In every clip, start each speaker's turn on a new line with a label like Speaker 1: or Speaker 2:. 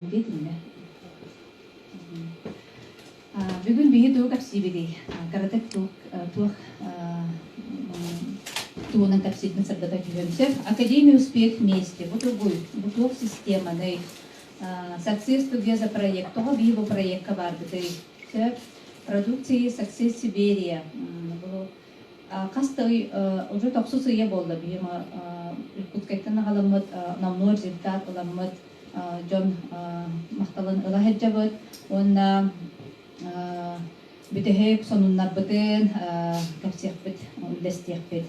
Speaker 1: Дейтинге. Бүгін бейі туық апсибедей. Қаратық туық туының капсидін сырдата күйемсер. Академия успех вместе. Вот туық системаный. Success Together проект. Того бейі проектка бар бідей. Продукции Success Сибирия. Қасты уже тоқсу сүйе болды. Бейі Иркутскайттан ғаламыд, намнуар результат ғаламыд. John Mahtalan Elahedjabut, on Bitehek, Sonunabuten, Kapsiakbit, Lestiakbit.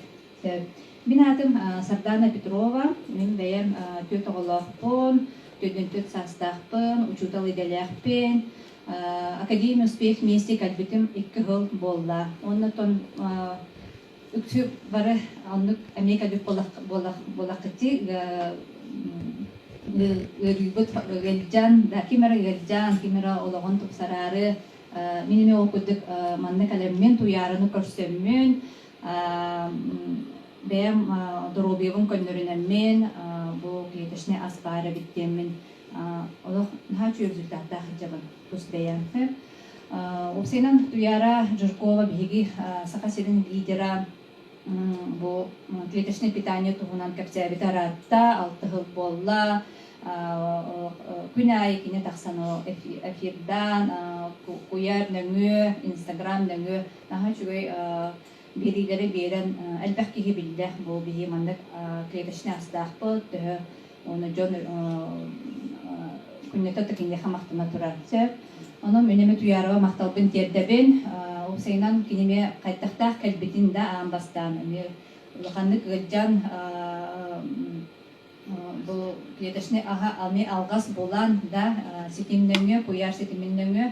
Speaker 1: Binatum Sardana Petrova, Minbayam, Tutolahpon, Tudentut Sastahpon, Uchutali Deliakpen, Academia Uspech Mystic Adbitum Ikkehol Bolla, Onaton Uktub Vare Anuk Amerika Bolakati. Ribut geljan, kimera geljan, kimera olagan tuh sarare, minime okuduk manne kalemen tuh yaranu kersemen, bem dorobiyun kondurunemen, bu kitesne aspara bittemen, Allah nah cuy rezultat dah jaban terus beyan, opsinan tuh yara Jurkova bihigi sakasirin lidera. Bu клеточное питание тугунан капсия битаратта алтыгыл болла күнай кине тахсано эфирдан куяр нөңө инстаграм нөңө наха чугай берилери берен элбэх киһи биллэх бу бии мандык клеточный астахпы төһө оны жон күннете текинде хамактына турар Onun önemi tuyarıva maqtalbın terdebin, Usaynan kinime qaytaqtaq kalbitin da ambastan. Ulaqanlık gılcan bu kletaşne aha alme alğas bolan da sitimdöngü, kuyar sitimindöngü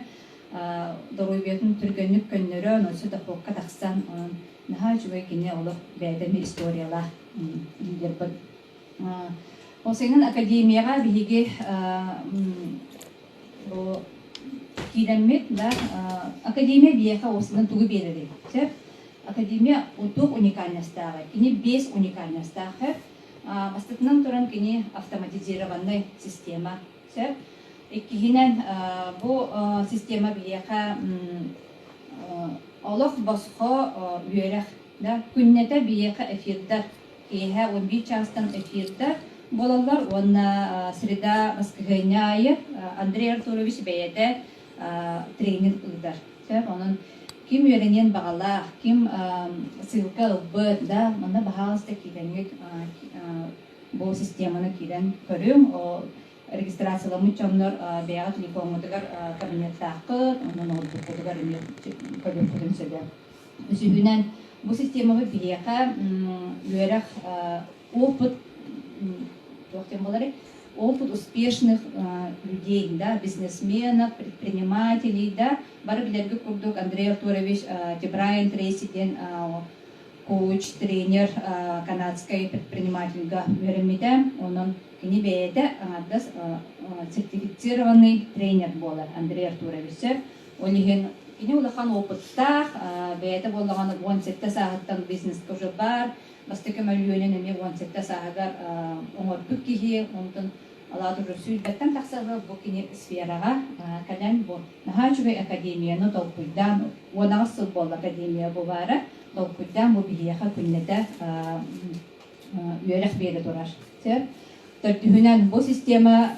Speaker 1: doruybiyatın türgönlük könnörü, nosu da hokka taqsan. Naha juve kine oluq bədemi istoriyalar bildirbin. Usaynan akademiyaga bihigi bu Kiremet da akademiya biyeha osından tuğu belirli. Akademiya utuq уникальностьтагы. Kini 5 уникальностьтагы. Бастатынан туран kini автоматизированный система. Ikkiһинен bu система biyeha олох босхо үйрәх да күннәтә биеха эфирдә. Кеһә 11 частан эфирдә. Болалар онна среда воскресенья Андрей Артурович бәйәдә тренинг ылдар. Onun kim öğrenen bağla, kim ссылка ылбыт, да, мана бағалысты киденге bu системаны киден көрüm, o регистрациялымы чоннор бәяға телефонытыгар кабинеттақы, onun ноутбуктыгар көрüm көрüm сөйлем. Үсігінен bu системаны бәяға үйрәк опыт успешных людей, да, бизнесменов, предпринимателей, да, барыгылерге курдук Андрей Артурович Дебрайан Трейсиден, коуч, тренер канадской предпринимательга веремиде, он кини бейде сертифицированный тренер болар Андрей Артурович. Олиген кини улахан опыттах, бейде боллаган 17 сағаттан бизнес тоже бар. Бастыка миллионен эми 17 сағагар оңор бүккихи, онтын алады жүрсүйдбеттен тақсағы бұл кені сфераға кәлен бұл. Наха жүгей академияны толкуйдан, онағы сыл бол академия бұл бары, толкуйдан бұл бігеға күннеті үйерек бері тұрар. Төртүхінен бұл система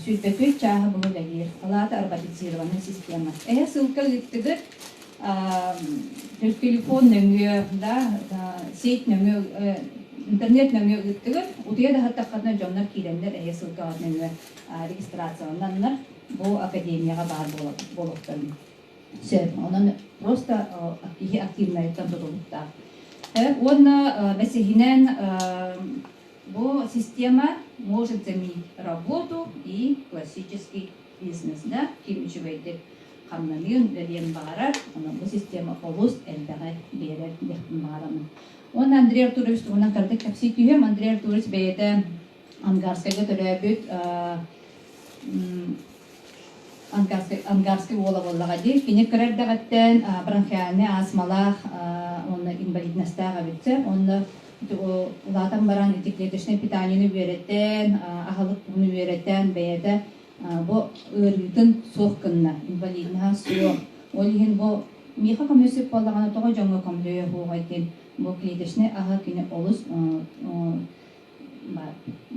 Speaker 1: сүйдбеті чағы бұл ләгер, алады арбатизированный система. Сылка үттігір телефон нөңгө, сеть нөңгө, интернет нөңгө үттігір, ұтыя да хаттаққадына жонлар кейдендер ссылкаға нөңгө регистрацияланнанлар бұл академияға бар болуқтарын. Оның просто активнайттан тұтылықтар. Онна бәсегінен бұл система может заменить работу и классический бизнес. Кем үшівейді қамнамиын верен бағарар, бұл система қолыз әлбәғай берер дектің бағарамын. Он Андрей Артурович туғынан қардық кәпсей күйем, Андрей Артурович бәйді ангарскайға түрәбіт, ангарский ола-болаға дейк, кені кірәрдіғаттен бронхиальный астмалақ, оны инвалидностяға бітсе, оны улатан баран клеточное питание веретен, ахалык уну веретен, бәйді бо ырытын суох кынна инвалидна суох олихин бо миха коммунист боллагана тога жоңго комлөе хугайтен бо клеточный ага кине олус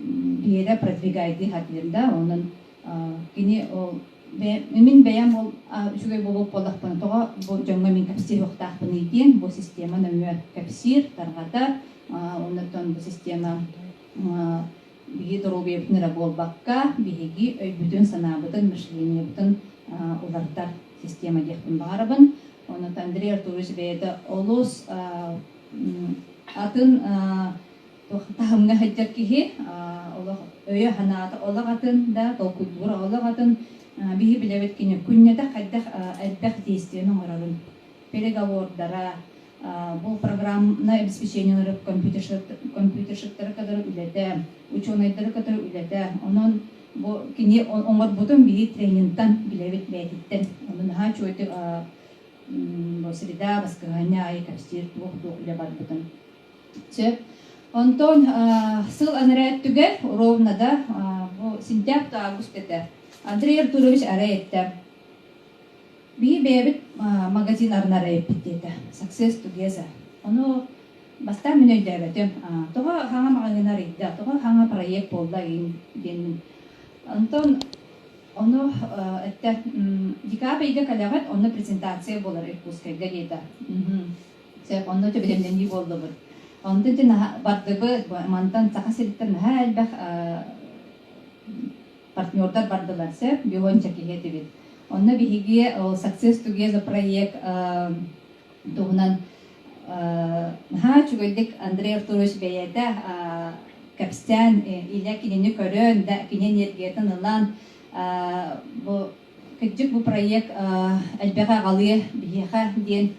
Speaker 1: биеда продвигайды хатирда онун кини ол мен бәян бол жүгөй болуп болдакпын тога бу жоңго мен капсир октакпын иден бу система нөмө капсир таргата оннотон бу система биги дорубептин болбакка биги өйбүтүн санаабытын мышлениебытын улартар система дехпин баарыбын оннотон Андрей Артурович бэйда олус атын тахымга хаджар кихи өйө ханаата олагатын да толкудура олагатын биги билебет кине күннете кайдах элбэх действиянын орарын переговордара бул программна обеспечениялары компьютершыттары кадар үлете ученыйдары кадар үлете онон бу кини оңор бутун биги тренингтан билебет бетиттен онун ха чойты бу среда баскаганя ай капстир тух үле бар бутун че онтон сыл анрайт түгел ровно да бу сентябрь август эте Андрей Артурович арайетте би бебит магазин арнарайып биттете success together ону баста мен өйдәбетем тога хаңа магазинар идде тога хаңа проект болда ген антон ону этте декабрьде калагат ону презентация болар иркутскайга дейда сеп ону төбелемден ни болду бу онтон тен бардыбы мантан сакасеттен хәлбәх партнердар бардылар сеп бионча кигетибит онна биһиги success together проект тугунан ха чугойдик Андрей Артурович бейете капстян иле кинени көрөн да кинен ергетен ылан бу кыджык бу проект элбега галые биха ден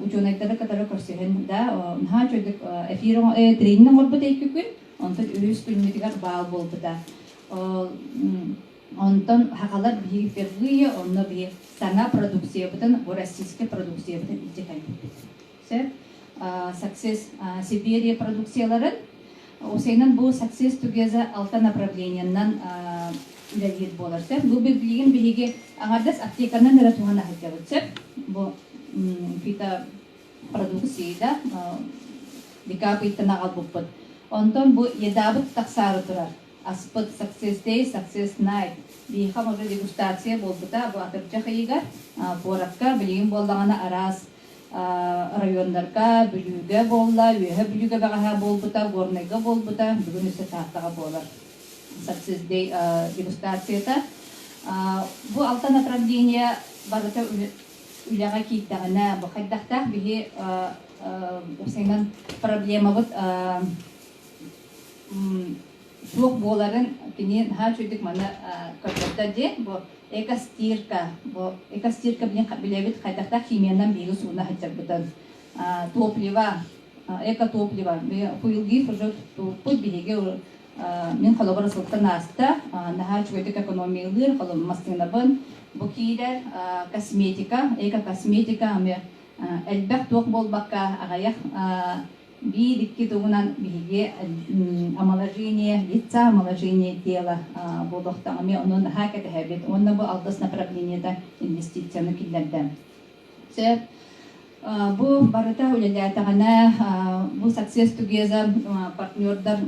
Speaker 1: ученыйдары катары көрсөһөн да ха чугойдик эфирон тренинг орбут эки күн онтон үрүс күнүтүгөр баал болбута онтон хакалар биһиги впервые онно би сана продукция бутын российская продукция бутын итекай се success Сибирия продукцияларын осейнен бу success together алты направлениянан үлелер болар се бу билген биһиги аңардас аптеканан эре тугана хатябыт се бу фита продукцияда декабрьтен агалбыппыт онтон бу едабыт таксары турар аспыт success day success night биха może дегустация болбута бу атырча хыйга боракка билген болдагана арас райондарга бүлүгө болла үйө бүлүгө багаха болбута горныйга болбута бүгүн эсе таактага болар success day дегустацияда бу алты направление барыта үлага кийттагана бу хайдакта биги осенен проблема бут суох боларын кини ха чөйдик мана көрдөттө де бу экостирка билен билебит хайдакта химиянан биги сууна хачарбытын топливо экотопливо хуилги уже путь биге мен халабара сылтан аста наха чөйдик экономиялыр халам мастынабын бу кийдер косметика экокосметика аме элбек туох болбакка агаяк бидикки тугунан биге омоложение лица, омоложение тела болдоктагы онун хакет хабит онна бу алдас направлениеда инвестицияны киллерде. Се бу барыта үлелятагана бу success together партнердар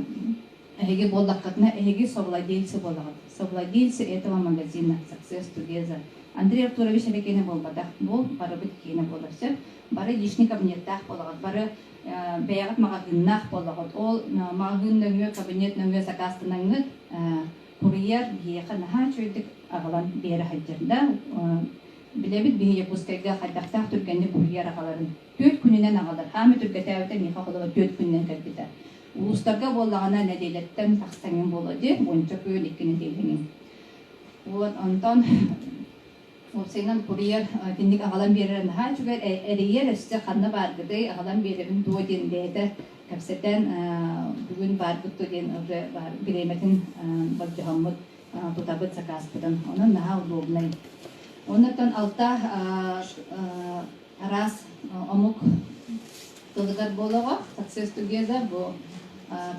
Speaker 1: эге болдаккатна эге совладельцы болагат. Совладельцы этого магазина success together. Андрей Артурович элекене болбада. Бу барыбыт кене боларсы. Бары лишний кабинеттах болагат. Бары бәягат магазиннах болагат. Ол магазин нөңгө кабинет нөңгө закастынаңгы курьер биеха наха чөйдик агалан бери хаҗырда. Билебит бие пускайга хадактах түргәнне курьер агаларын. 4 күненән агалар. Һәм түргәтәвәтә миха холыгы 4 күннән кәлбитә. Улустарга боллагана нәдәләттән тахсаңын болады. Онча көй икене дилгән. Вот Антон Осенан курьер тинник агалан беререн ха чугар эриер эсте ханна баргыды агалан беререн дуоден дете капсетен бүгүн баргытты ден уже бар биреметин баджахаммыт тутабыт сакаспыдан онун наха удобный оннан алта арас омук тылгар болого success together бу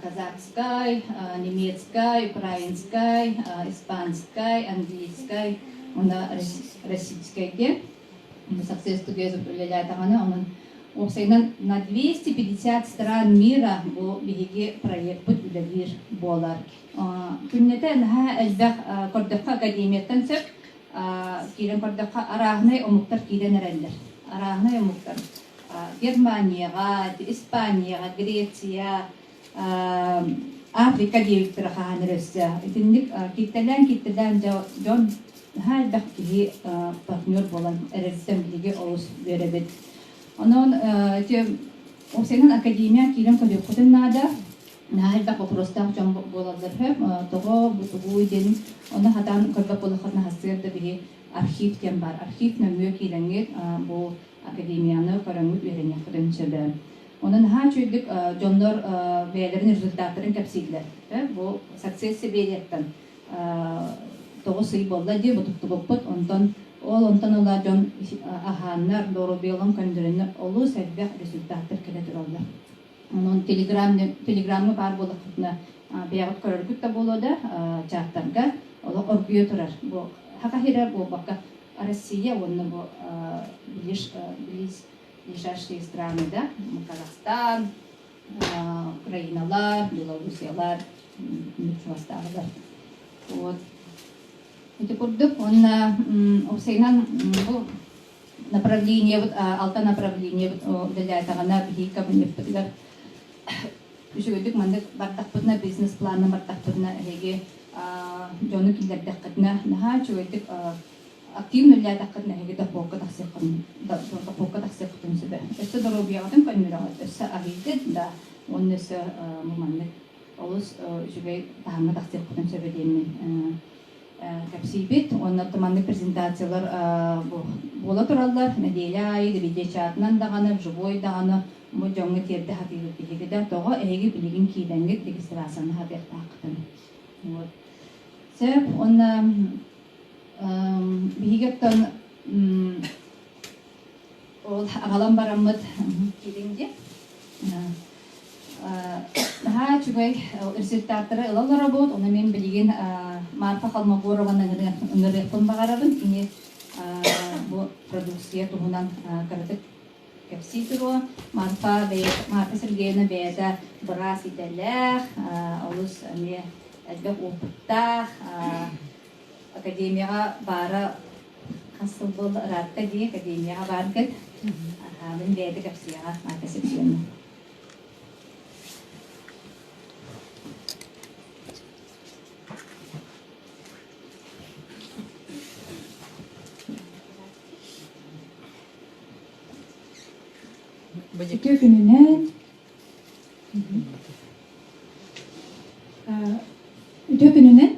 Speaker 1: казахской, немецкой, украинской, испанской, английской, она российской де. Success Together лелятагана онун оксайнан на 250 стран мира бу биги проект бут үлелир болар. Күннетен ха элбах кордакка академияттан сөп кирен кордакка арахнай омуктар кирен эрелдер. Арахнай омуктар Германияга, Испанияга, Греция, Африка директора ханырысы. Итинник киттелен жон хал бахки партнер болан эрелсем биги олус беребет. Онон те осенен академия кирен кодекотен нада нахал бах вопростах жон болалар хэм того бутугу ден оны хатан кырга болахатна хасырда биги архив тем бар. Архив нөмө киленге бу академияны караңгыт үйренектерин сөбө. Onun ha çöydük jonlar beylerin rezultatların kapsaydılar. Bu success beylerden doğusu bolda diye butuktu boput ondan ola jon ahanlar doğru beylem kandırını olu sebep rezultatlar keledir oldu. Onun telegramı var bolakutna beyat karargıt da boloda çahtanga ola orguya turar. Bu hakahira bu baka Россия onun bu ближайшие страны, да, Казахстан, Украиналар, Белоруссиялар, Чувастагылар. Вот. Эти курдук, он Усейнан направление, вот алта направление, вот для этого на бихика бнефтгар. Күшөгөдүк мандык бардакпытна бизнес планы бардакпытна эге жону килдердаккытна наха чөгөдүк активно для такого негида пока тахсеком, да пока тахсеком себе. Это дорогоятым канират, это авидет, да, он это момент. Олус живе там тахсеком себе дем. Капсибит, он автоматный презентациялар болотураллар, неделя айды видеочатнан даганы, живой даганы, бу жоңгы терде хатыгы бигиде тога эги билигин кийденге регистрацияны хатык тактын. Вот. Сеп он бигеттен ол агалам барамыт кидинге ха чугай результаттары ылалар работ оны мен билген Марфа Холмогорованың ыңырыктын багарабын ине бу продукция тугунан кырдык кепситро Марфа Сергеевна беда брас иделер олус ме элбек опыттах академияға бары қасыл бол ратта ди академияға баргыт мен беди кепсияға акасепсияны
Speaker 2: Төпүнүнен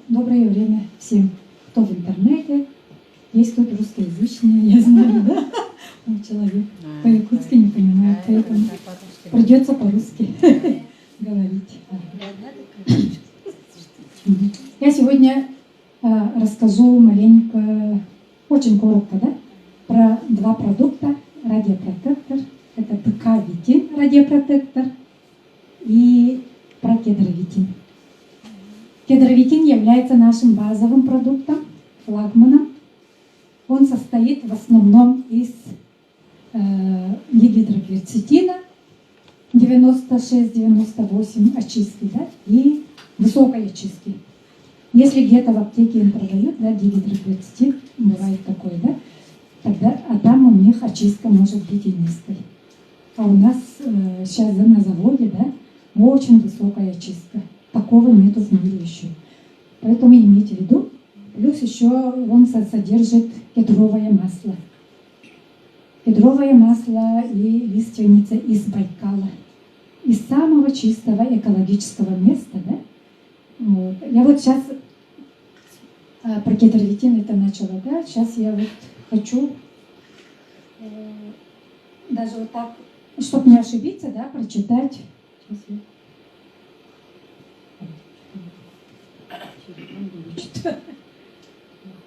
Speaker 2: доброе время всем, кто в интернете. Есть тут русскоязычные, я знаю, да? Человек по-якутски не понимает, поэтому придется по-русски говорить. Я сегодня расскажу маленько, очень коротко, да, про два продукта. Радиопротектор, это ПК-витин радиопротектор, и про кедровитин. Кедровитин является нашим базовым продуктом, флагманом. Он состоит в основном из дигидрокверцетина 96-98 очистки, да, и высокой очистки. Если где-то в аптеке им продают, да, дигидрокверцетин, бывает такой, да, тогда, а там у них очистка может быть и низкой. А у нас сейчас на заводе, да, очень высокая очистка. Такого нету в мире еще. Поэтому имейте в виду. Плюс еще он содержит кедровое масло. Кедровое масло и лиственница из Байкала. Из самого чистого экологического места, да. Вот. Я вот сейчас про кедровитин это начала, да. Сейчас я вот хочу даже вот так, чтобы не ошибиться, да, прочитать.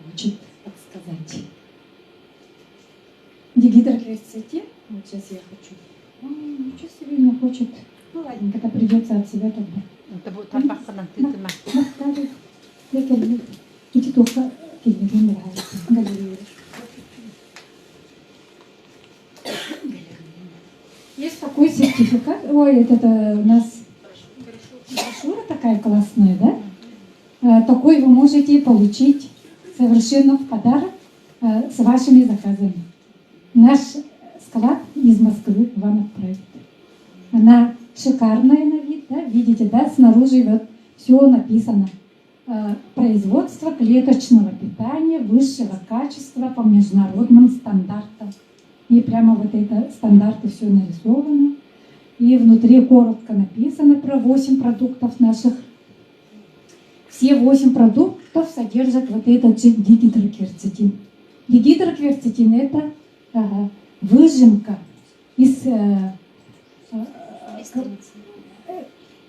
Speaker 2: Хочет подсказать. Дигидрокверцетин. Вот сейчас я хочу. Ничего себе не хочет. Ну ладненько, это придется от себя тогда.
Speaker 3: Это будет тапахадан тытыма.
Speaker 2: Даже лекарь эти только тебе не нравится. Галерея. Есть такой сертификат. Ой, это у нас брошюра такая классная, да? Такой вы можете получить совершенно в подарок с вашими заказами. Наш склад из Москвы вам отправит. Она шикарная на вид, да? Видите, да? Снаружи вот все написано. Производство клеточного питания высшего качества по международным стандартам. И прямо вот это стандарты все нарисовано. И внутри коротко написано про 8 продуктов наших. Все 8 продуктов содержат вот этот же дигидрокверцетин. Дигидрокверцетин – это выжимка из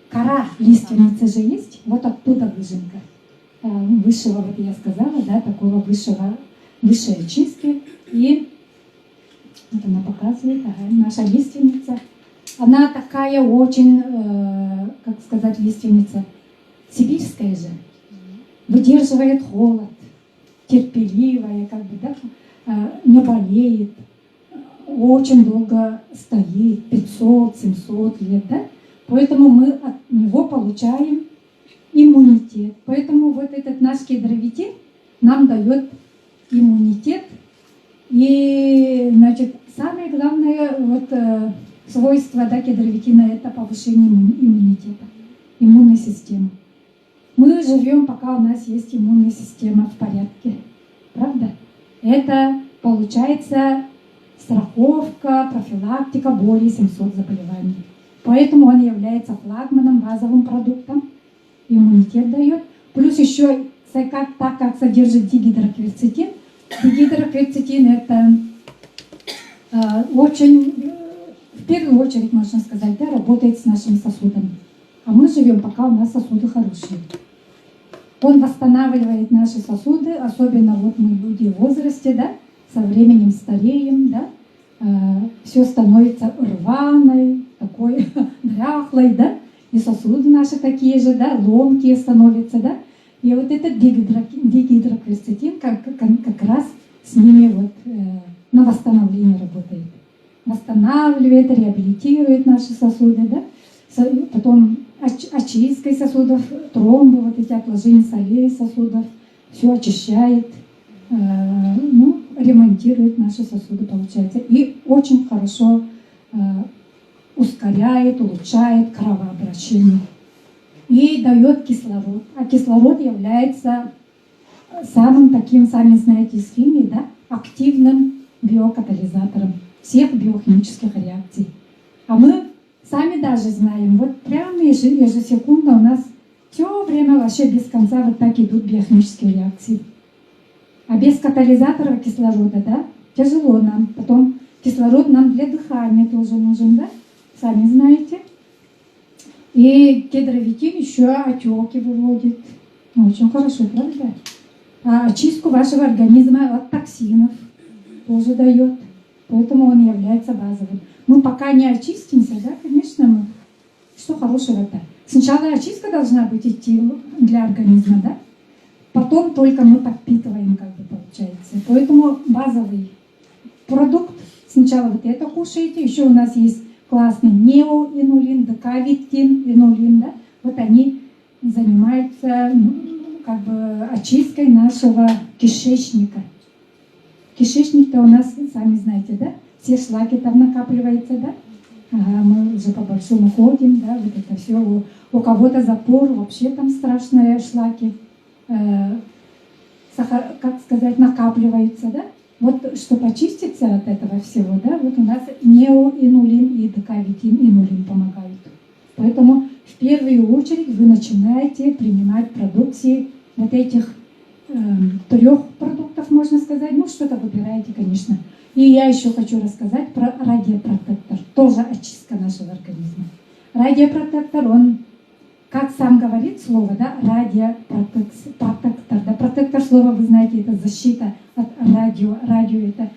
Speaker 2: кора лиственницы же есть, вот оттуда выжимка. Высшего, вот я сказала, да, такого высшей очистки. И вот она показывает, наша лиственница. Она такая очень, как сказать, лиственница, сибирская же. Выдерживает холод, терпеливая, как бы, да, не болеет, очень долго стоит, 500-700 лет, да. Поэтому мы от него получаем иммунитет. Поэтому вот этот наш кедровитин нам дает иммунитет. И, значит, самое главное вот, свойство, да, кедровитина – это повышение иммунитета, иммунной системы. Мы живем, пока у нас есть иммунная система в порядке. Правда? Это получается страховка, профилактика более 700 заболеваний. Поэтому он является флагманом, базовым продуктом. Иммунитет дает. Плюс еще, так как содержит дигидрокверцетин. Дигидрокверцетин – это очень, в первую очередь, можно сказать, да, работает с нашими сосудами. А мы живем, пока у нас сосуды хорошие. Он восстанавливает наши сосуды, особенно вот мы люди в возрасте, да, со временем стареем, да, все становится рваной, такой дряхлой, да, и сосуды наши такие же, да, ломкие становятся, да. И вот этот дигидрокверцетин как раз с ними вот, на восстановление работает. Восстанавливает, реабилитирует наши сосуды, да. Потом очисткой сосудов, тромбы, вот эти отложения солей сосудов, все очищает, ну, ремонтирует наши сосуды, получается. И очень хорошо ускоряет, улучшает кровообращение. И дает кислород. А кислород является самым таким, сами знаете, из химии, да, активным биокатализатором всех биохимических реакций. А мы сами даже знаем, вот прямо ежесекундно у нас все время вообще без конца вот так идут биохимические реакции. А без катализатора кислорода, да, тяжело нам. Потом кислород нам для дыхания тоже нужен, да, сами знаете. И кедровитин еще отеки выводит. Ну, очень хорошо, правда? А очистку вашего организма от токсинов тоже дает. Поэтому он является базовым. Мы пока не очистимся, да, конечно, мы... Что хорошего-то? Сначала очистка должна быть идти для организма, да? Потом только мы подпитываем, как бы, получается. Поэтому базовый продукт. Сначала вот это кушаете. Еще у нас есть классный неоинулин, декавитин, инулин, да? Вот они занимаются, как бы, очисткой нашего кишечника. Кишечник-то у нас, сами знаете, да? Все шлаки там накапливаются, да? Ага, мы уже по большому ходим, да, вот это все. У кого-то запор, вообще там страшные шлаки, как сказать, накапливаются, да? Вот чтобы очиститься от этого всего, да, вот у нас неоинулин и декавитин инулин помогают. Поэтому в первую очередь вы начинаете принимать продукции вот этих 3 продуктов, можно сказать. Ну, что-то выбираете, конечно. И я еще хочу рассказать про радиопротектор. Тоже очистка нашего организма. Радиопротектор, он, как сам говорит слово, да, радиопротектор. Да, протектор слова, вы знаете, это защита от радио это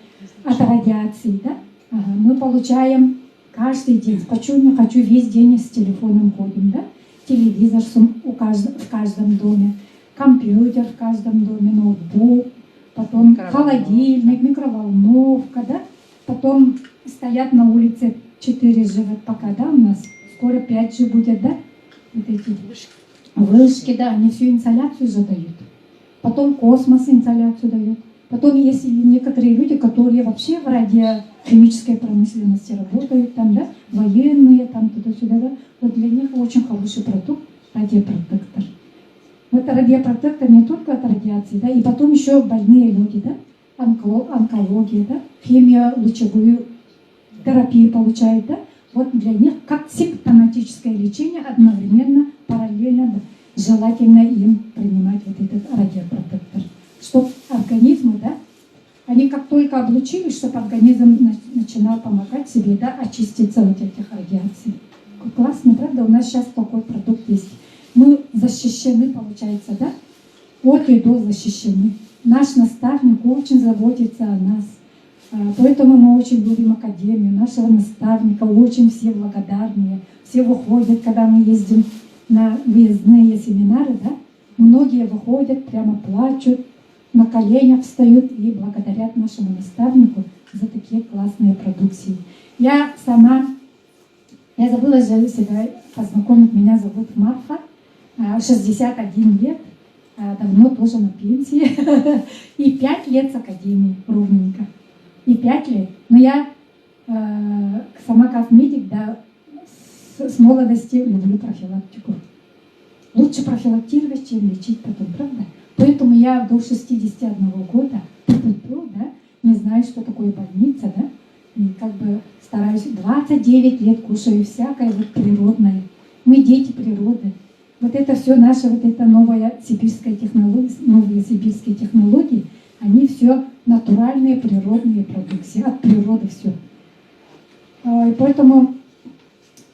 Speaker 2: от радиации, да. Ага, мы получаем Каждый день. Не хочу, весь день с телефоном ходим, да? Телевизор в каждом доме, компьютер в каждом доме, ноутбук, потом холодильник, микроволновка, да? Потом стоят на улице 4G, вот пока, да, у нас скоро 5G будет, да? Вот эти вышки, да, они всю инсоляцию задают. Потом космос инсоляцию дают. Потом есть некоторые люди, которые вообще в радиохимической промышленности работают, там, да, военные, там, туда-сюда, да. Вот для них очень хороший продукт радиопротектор. Это радиопротектор не только от радиации, да, и потом еще больные люди, да, онкология, да, химия, лучевую терапию получают, да. Вот для них как симптоматическое лечение одновременно, параллельно, да, желательно им принимать вот этот радиопротектор. Чтобы организму, да, они как только облучились, чтобы организм начинал помогать себе, да, очиститься от этих радиаций. Классно, правда? У нас сейчас такой продукт есть. Мы защищены, получается, да? От и до защищены. Наш наставник очень заботится о нас. Поэтому мы очень любим академию, нашего наставника, очень все благодарные. Все выходят, когда мы ездим на выездные семинары, да? Многие выходят, прямо плачут, на коленях встают и благодарят нашему наставнику за такие классные продукции. Я забыла себя познакомить, меня зовут Марфа, 61 лет, давно тоже на пенсии, и 5 лет с академией, ровненько, и 5 лет. Но я сама как медик, да, с молодости люблю профилактику. Лучше профилактировать, чем лечить потом, правда? Поэтому я до 61 года, да, не знаю, что такое больница, да, и как бы стараюсь, 29 лет кушаю всякое вот природное. Мы дети природы. Вот это все наше, вот это новые сибирские технологии, они все натуральные природные продукции, от природы все. И поэтому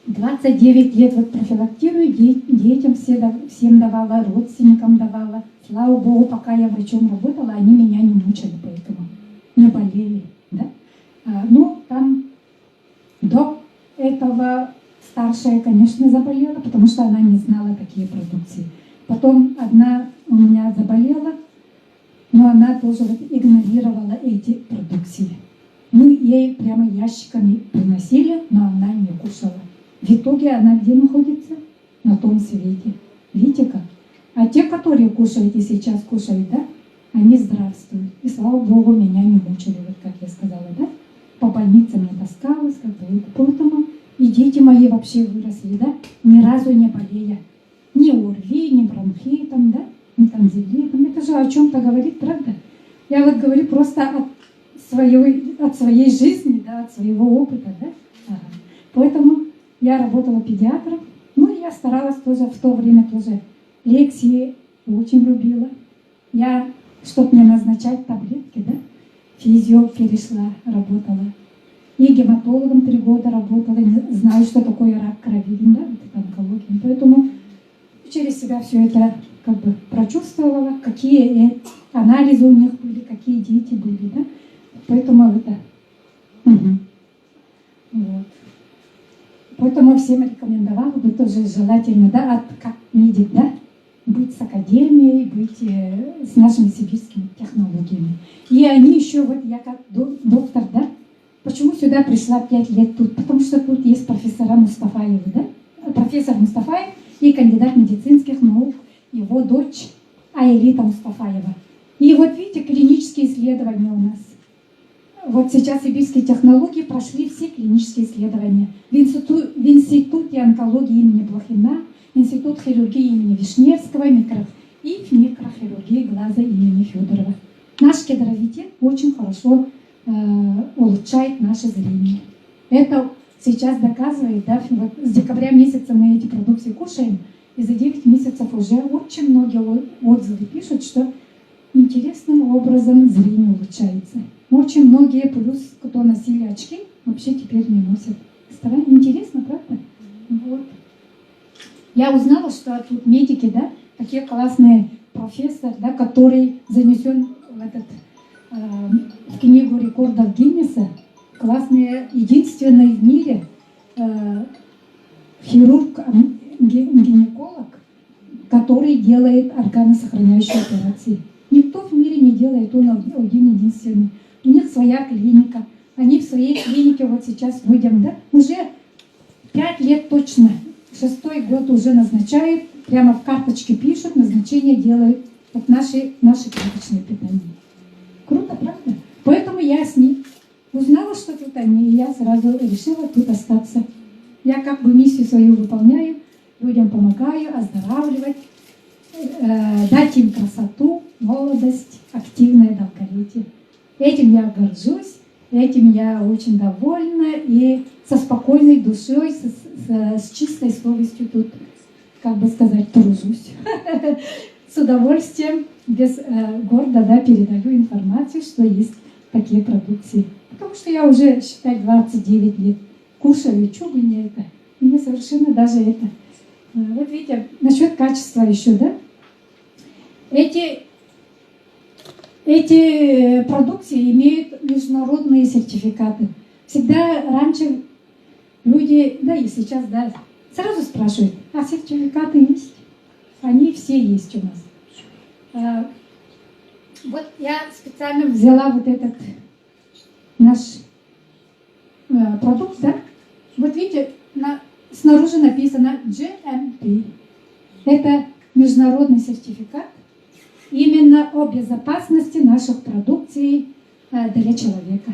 Speaker 2: 29 лет вот профилактирую, детям всем давала, родственникам давала. Слава Богу, пока я врачом работала, они меня не мучили, поэтому не болели. Да? Ну, там до этого старшая, конечно, заболела, потому что она не знала такие продукции. Потом одна у меня заболела, но она тоже вот игнорировала эти продукции. Мы ей прямо ящиками приносили, но она не кушала. В итоге она где находится? На том свете. Видите как? А те, которые кушают и сейчас кушают, да, они здравствуют. И слава Богу, меня не мучили, вот как я сказала, да? По больницам не таскалась, как бы. Поэтому и дети мои вообще выросли, да? Ни разу не болея. Ни ОРВИ, ни бронхитом, да? Ни танзелитом. Это же о чем-то говорит, правда? Я вот говорю просто от своей жизни, да, от своего опыта, да? Ага. Поэтому я работала педиатром, ну и я старалась тоже в то время тоже лекции очень любила. Я, чтобы не назначать таблетки, да, физио перешла, работала. И гематологом 3 года работала, знаю, что такое рак крови, да, вот это онкология. Поэтому через себя все это как бы прочувствовала, какие анализы у них были, какие дети были, да. Поэтому это... Вот. Поэтому всем рекомендовала бы тоже желательно, да, как медик, да, быть с академией, быть с нашими сибирскими технологиями. И они еще, вот я как доктор, да, почему сюда пришла 5 лет тут? Потому что тут есть профессора Мустафаева, да, профессор Мустафаев и кандидат медицинских наук, его дочь Аэлита Мустафаева. И вот видите, клинические исследования у нас. Вот сейчас сибирские технологии прошли все клинические исследования. В Институте онкологии имени Блохина, Институт хирургии имени Вишневского и в микрохирургии глаза имени Федорова. Наш кедровитет очень хорошо улучшает наше зрение. Это сейчас доказывает, да, вот с декабря месяца мы эти продукции кушаем, и за 9 месяцев уже очень многие отзывы пишут, что интересным образом зрение улучшается. Очень многие, плюс кто носили очки, вообще теперь не носят. Интересно, правда? Вот. Я узнала, что тут медики, да, такие классные профессор, да, который занесен в книгу рекордов Гиннесса, классные, единственные в мире хирург, гинеколог, который делает органосохраняющие операции. Никто в мире не делает, он один единственный. У них своя клиника. Они в своей клинике вот сейчас выйдем, да, уже 5 лет точно, 6-й год уже назначают, прямо в карточке пишут, назначение делают, вот наши клеточные питания. Круто, правда? Поэтому я с ним узнала, что тут они, и я сразу решила тут остаться. Я как бы миссию свою выполняю, людям помогаю оздоравливать, дать им красоту, молодость, активное долголетие. Этим я горжусь, этим я очень довольна и со спокойной душой, с чистой совестью тут, как бы сказать, тружусь. С удовольствием, гордо, да, передаю информацию, что есть такие продукции. Потому что я уже, считай, 29 лет кушаю, что бы мне это. Мне совершенно даже это. Вот видите, насчет качества еще, да? Эти продукции имеют международные сертификаты. Всегда раньше люди, да и сейчас, да, сразу спрашивают, а сертификаты есть? Они все есть у нас. Вот я специально взяла вот этот наш продукт, да? Вот видите, снаружи написано GMP. Это международный сертификат именно о безопасности наших продукций для человека.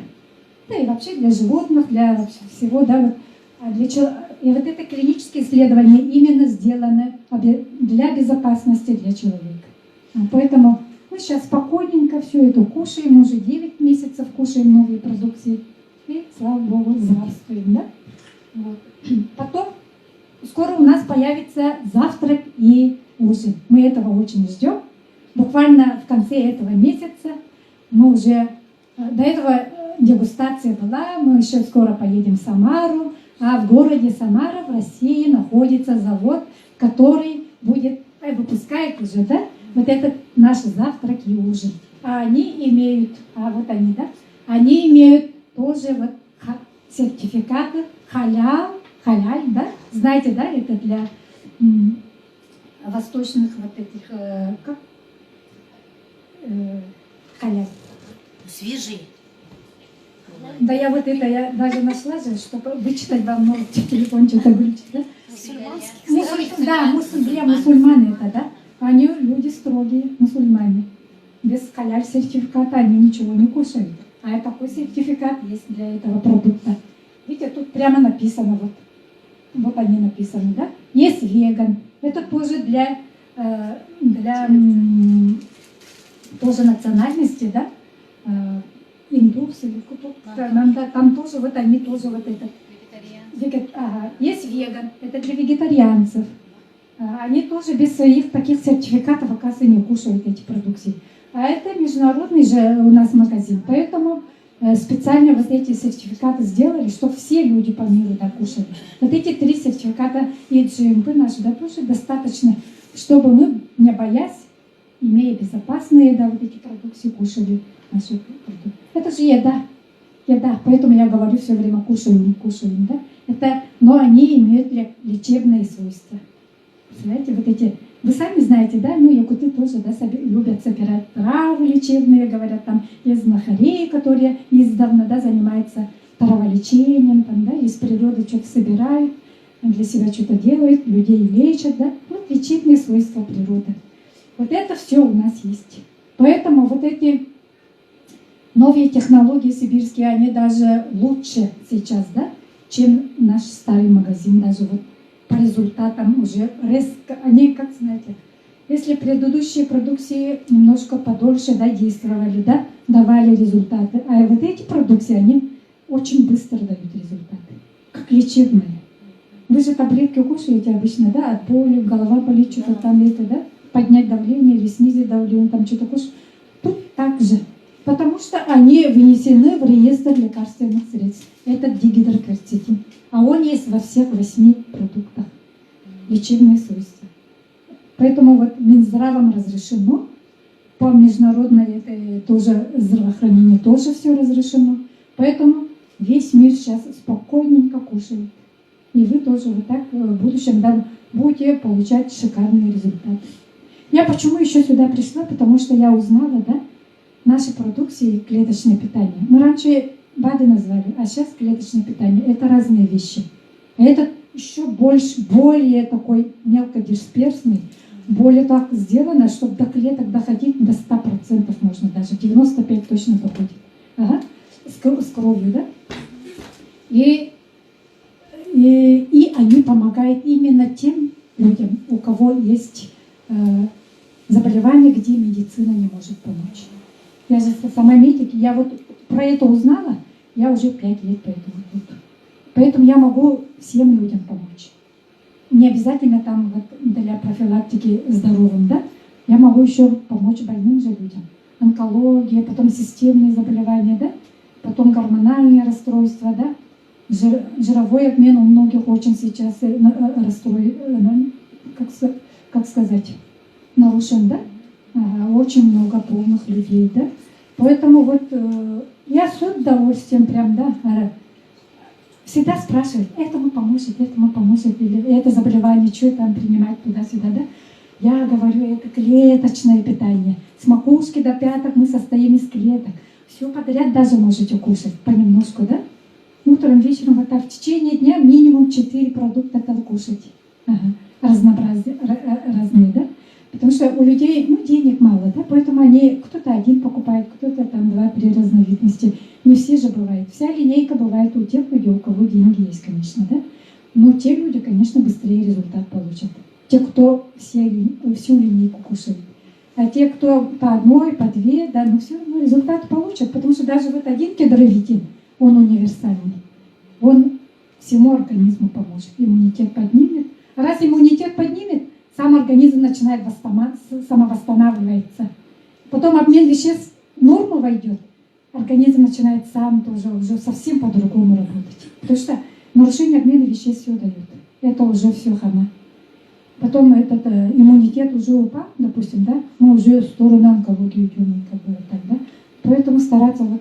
Speaker 2: Да и вообще для животных, для вообще всего, да, вот. И вот это клинические исследования именно сделаны для безопасности для человека. Поэтому мы сейчас спокойненько все это кушаем, уже 9 месяцев кушаем новые продукции. И, слава Богу, здравствуем, да? Вот. Потом скоро у нас появится завтрак и ужин. Мы этого очень ждем. Буквально в конце этого месяца мы уже... До этого дегустация была, мы еще скоро поедем в Самару. А в городе Самара в России находится завод, который выпускает уже, да, вот этот наш завтрак и ужин. А они имеют, они имеют тоже вот сертификаты халяль, да, знаете, да, это для восточных вот этих, халяль.
Speaker 3: Свежий.
Speaker 2: Да я даже нашла же, чтобы вычитать вам новый телефон, что-то глючит, да? Мусульмане это, да? Они люди строгие, мусульмане. Без халяль сертификата они ничего не кушают. А такой сертификат есть для этого продукта. Видите, тут прямо написано, вот они написаны, да? Есть веган. Это тоже для тоже национальности, да? Индусы, там тоже вот они тоже вот это. Есть веган, это для вегетарианцев. Они тоже без своих таких сертификатов, оказывается, не кушают эти продукты. А это международный же у нас магазин, поэтому специально вот эти сертификаты сделали, чтобы все люди по миру да, кушали. Вот эти 3 сертификата и GMP наши, да, тоже достаточно, чтобы мы, не боясь, имея безопасные, да, вот эти продукты, кушали наши продукты. Это же еда, поэтому я говорю все время кушаем, да. Но они имеют лечебные свойства. Знаете, вот эти, вы сами знаете, да, якуты тоже, да, любят собирать травы лечебные, говорят, там есть знахари, которые издавна, да, занимаются траволечением, там, да, из природы что-то собирают, для себя что-то делают, людей лечат, да, вот лечебные свойства природы. Вот это все у нас есть. Поэтому вот эти новые технологии сибирские, они даже лучше сейчас, да, чем наш старый магазин, даже вот по результатам уже резко, они, как знаете, если предыдущие продукции немножко подольше, да, действовали, да, давали результаты, а вот эти продукции, они очень быстро дают результаты, как лечебные. Вы же таблетки кушаете обычно, да, от боли, голова болит, что-то там это, да, поднять давление или снизить давление, там что-то кушать. Тут так же. Потому что они внесены в реестр лекарственных средств. Это дигидрокверцетин. А он есть во всех 8 продуктах. Лечебные свойства. Поэтому вот Минздравом разрешено. По международной это тоже здравоохранению тоже все разрешено. Поэтому весь мир сейчас спокойненько кушает. И вы тоже вот так в будущем будете получать шикарные результаты. Я почему еще сюда пришла? Потому что я узнала, да, наши продукции клеточное питание. Мы раньше БАДы назвали, а сейчас клеточное питание. Это разные вещи. А это еще больше, более такой мелкодисперсный, более так сделано, чтобы до клеток доходить до 100% можно даже, 95% точно доходит. Ага. С кровью, да? И они помогают именно тем людям, у кого есть заболевания, где медицина не может помочь. Я же сама медик, я вот про это узнала, я уже 5 лет поэтому тут. Поэтому я могу всем людям помочь. Не обязательно там вот для профилактики здоровым, да? Я могу еще помочь больным же людям. Онкология, потом системные заболевания, да? Потом гормональные расстройства, да? Жировой обмен у многих очень сейчас как сказать, нарушен, да? Ага, очень много полных людей, да? Поэтому вот я с удовольствием прям, да, всегда спрашивают, этому поможет, или это заболевание, что там принимать туда-сюда, да? Я говорю, это клеточное питание. С макушки до пяток мы состоим из клеток. Все подряд даже можете кушать, понемножку, да? Утром, вечером, вот так в течение дня минимум 4 продукта там кушать. Ага. Разные, да? Потому что у людей, денег мало, да? Поэтому кто-то один покупает, кто-то там 2-3 разновидности. Не все же бывает. Вся линейка бывает у тех людей, у кого деньги есть, конечно, да? Но те люди, конечно, быстрее результат получат. Те, кто всю линейку кушает. А те, кто по одной, по две, да, но все равно результат получат, потому что даже вот один кедровитин, он универсальный. Он всему организму поможет, иммунитет поднимет. А раз иммунитет поднимет, сам организм начинает самовосстанавливаться. Потом обмен веществ в норму войдет, организм начинает сам тоже уже совсем по-другому работать. Потому что нарушение обмена веществ все дает. Это уже все хана. Потом этот иммунитет уже упал, допустим, да, мы уже в сторону онкологии идем, как бы вот так, да. Поэтому стараться вот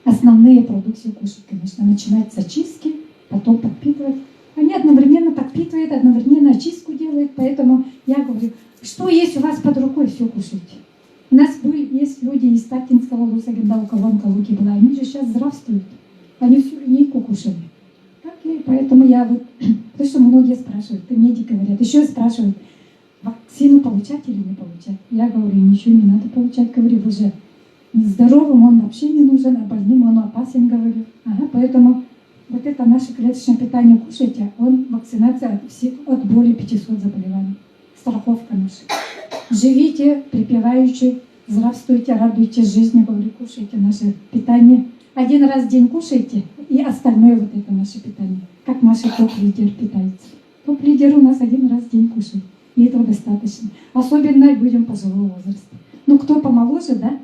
Speaker 2: основные продукты кушать, конечно, начинать с очистки, потом подпитывать. Они одновременно подпитывают, одновременно очистку делают, поэтому я говорю, что есть у вас под рукой, все кушайте. У нас есть люди из Таткинского Лусагенда, у кого онкология была, они же сейчас здравствуют, они всю линейку кушали. И поэтому я вот, потому что многие спрашивают, медики говорят, еще спрашивают, вакцину получать или не получать. Я говорю, ничего не надо получать, говорю, уже здоровым он вообще не нужен, а больным он опасен, говорю. Ага, поэтому вот это наше клеточное питание кушайте, вакцинация от более 500 заболеваний. Страховка наша. Живите припеваючи, здравствуйте, радуйтесь жизни, говорю, кушайте наше питание. 1 раз в день кушайте, и остальное вот это наше питание. Как наш топ-лидер питается. Топ-лидер у нас 1 раз в день кушает. И этого достаточно. Особенно людям пожилого возраста. Кто помоложе, да,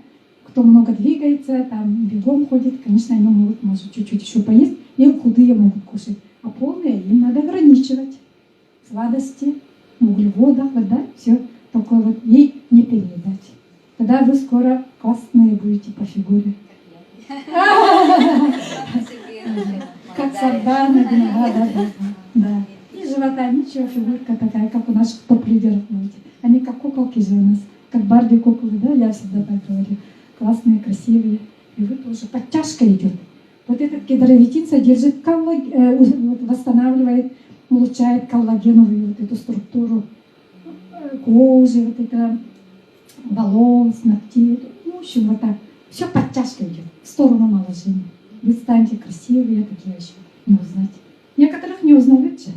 Speaker 2: кто много двигается, там бегом ходит, конечно, они могут, может, чуть-чуть еще поесть, и худые могут кушать. А полные им надо ограничивать. Сладости, углеводов, да, все такое вот, ей не переедать. Тогда вы скоро классные будете по фигуре. Как сардана, да. И живота, ничего, фигурка такая, как у наших топ-лидеров. Они как куколки же у нас, как Барби куклы, да, я всегда так говорю. Классные, красивые. И вы тоже, подтяжка идет. Вот этот кедровитин содержит восстанавливает, улучшает коллагеновую вот эту структуру кожи, вот это волос, ногтей. В общем, вот так. Все подтяжка идет в сторону омоложения. Вы станете красивые, такие вообще не узнать. Некоторых не узнают же.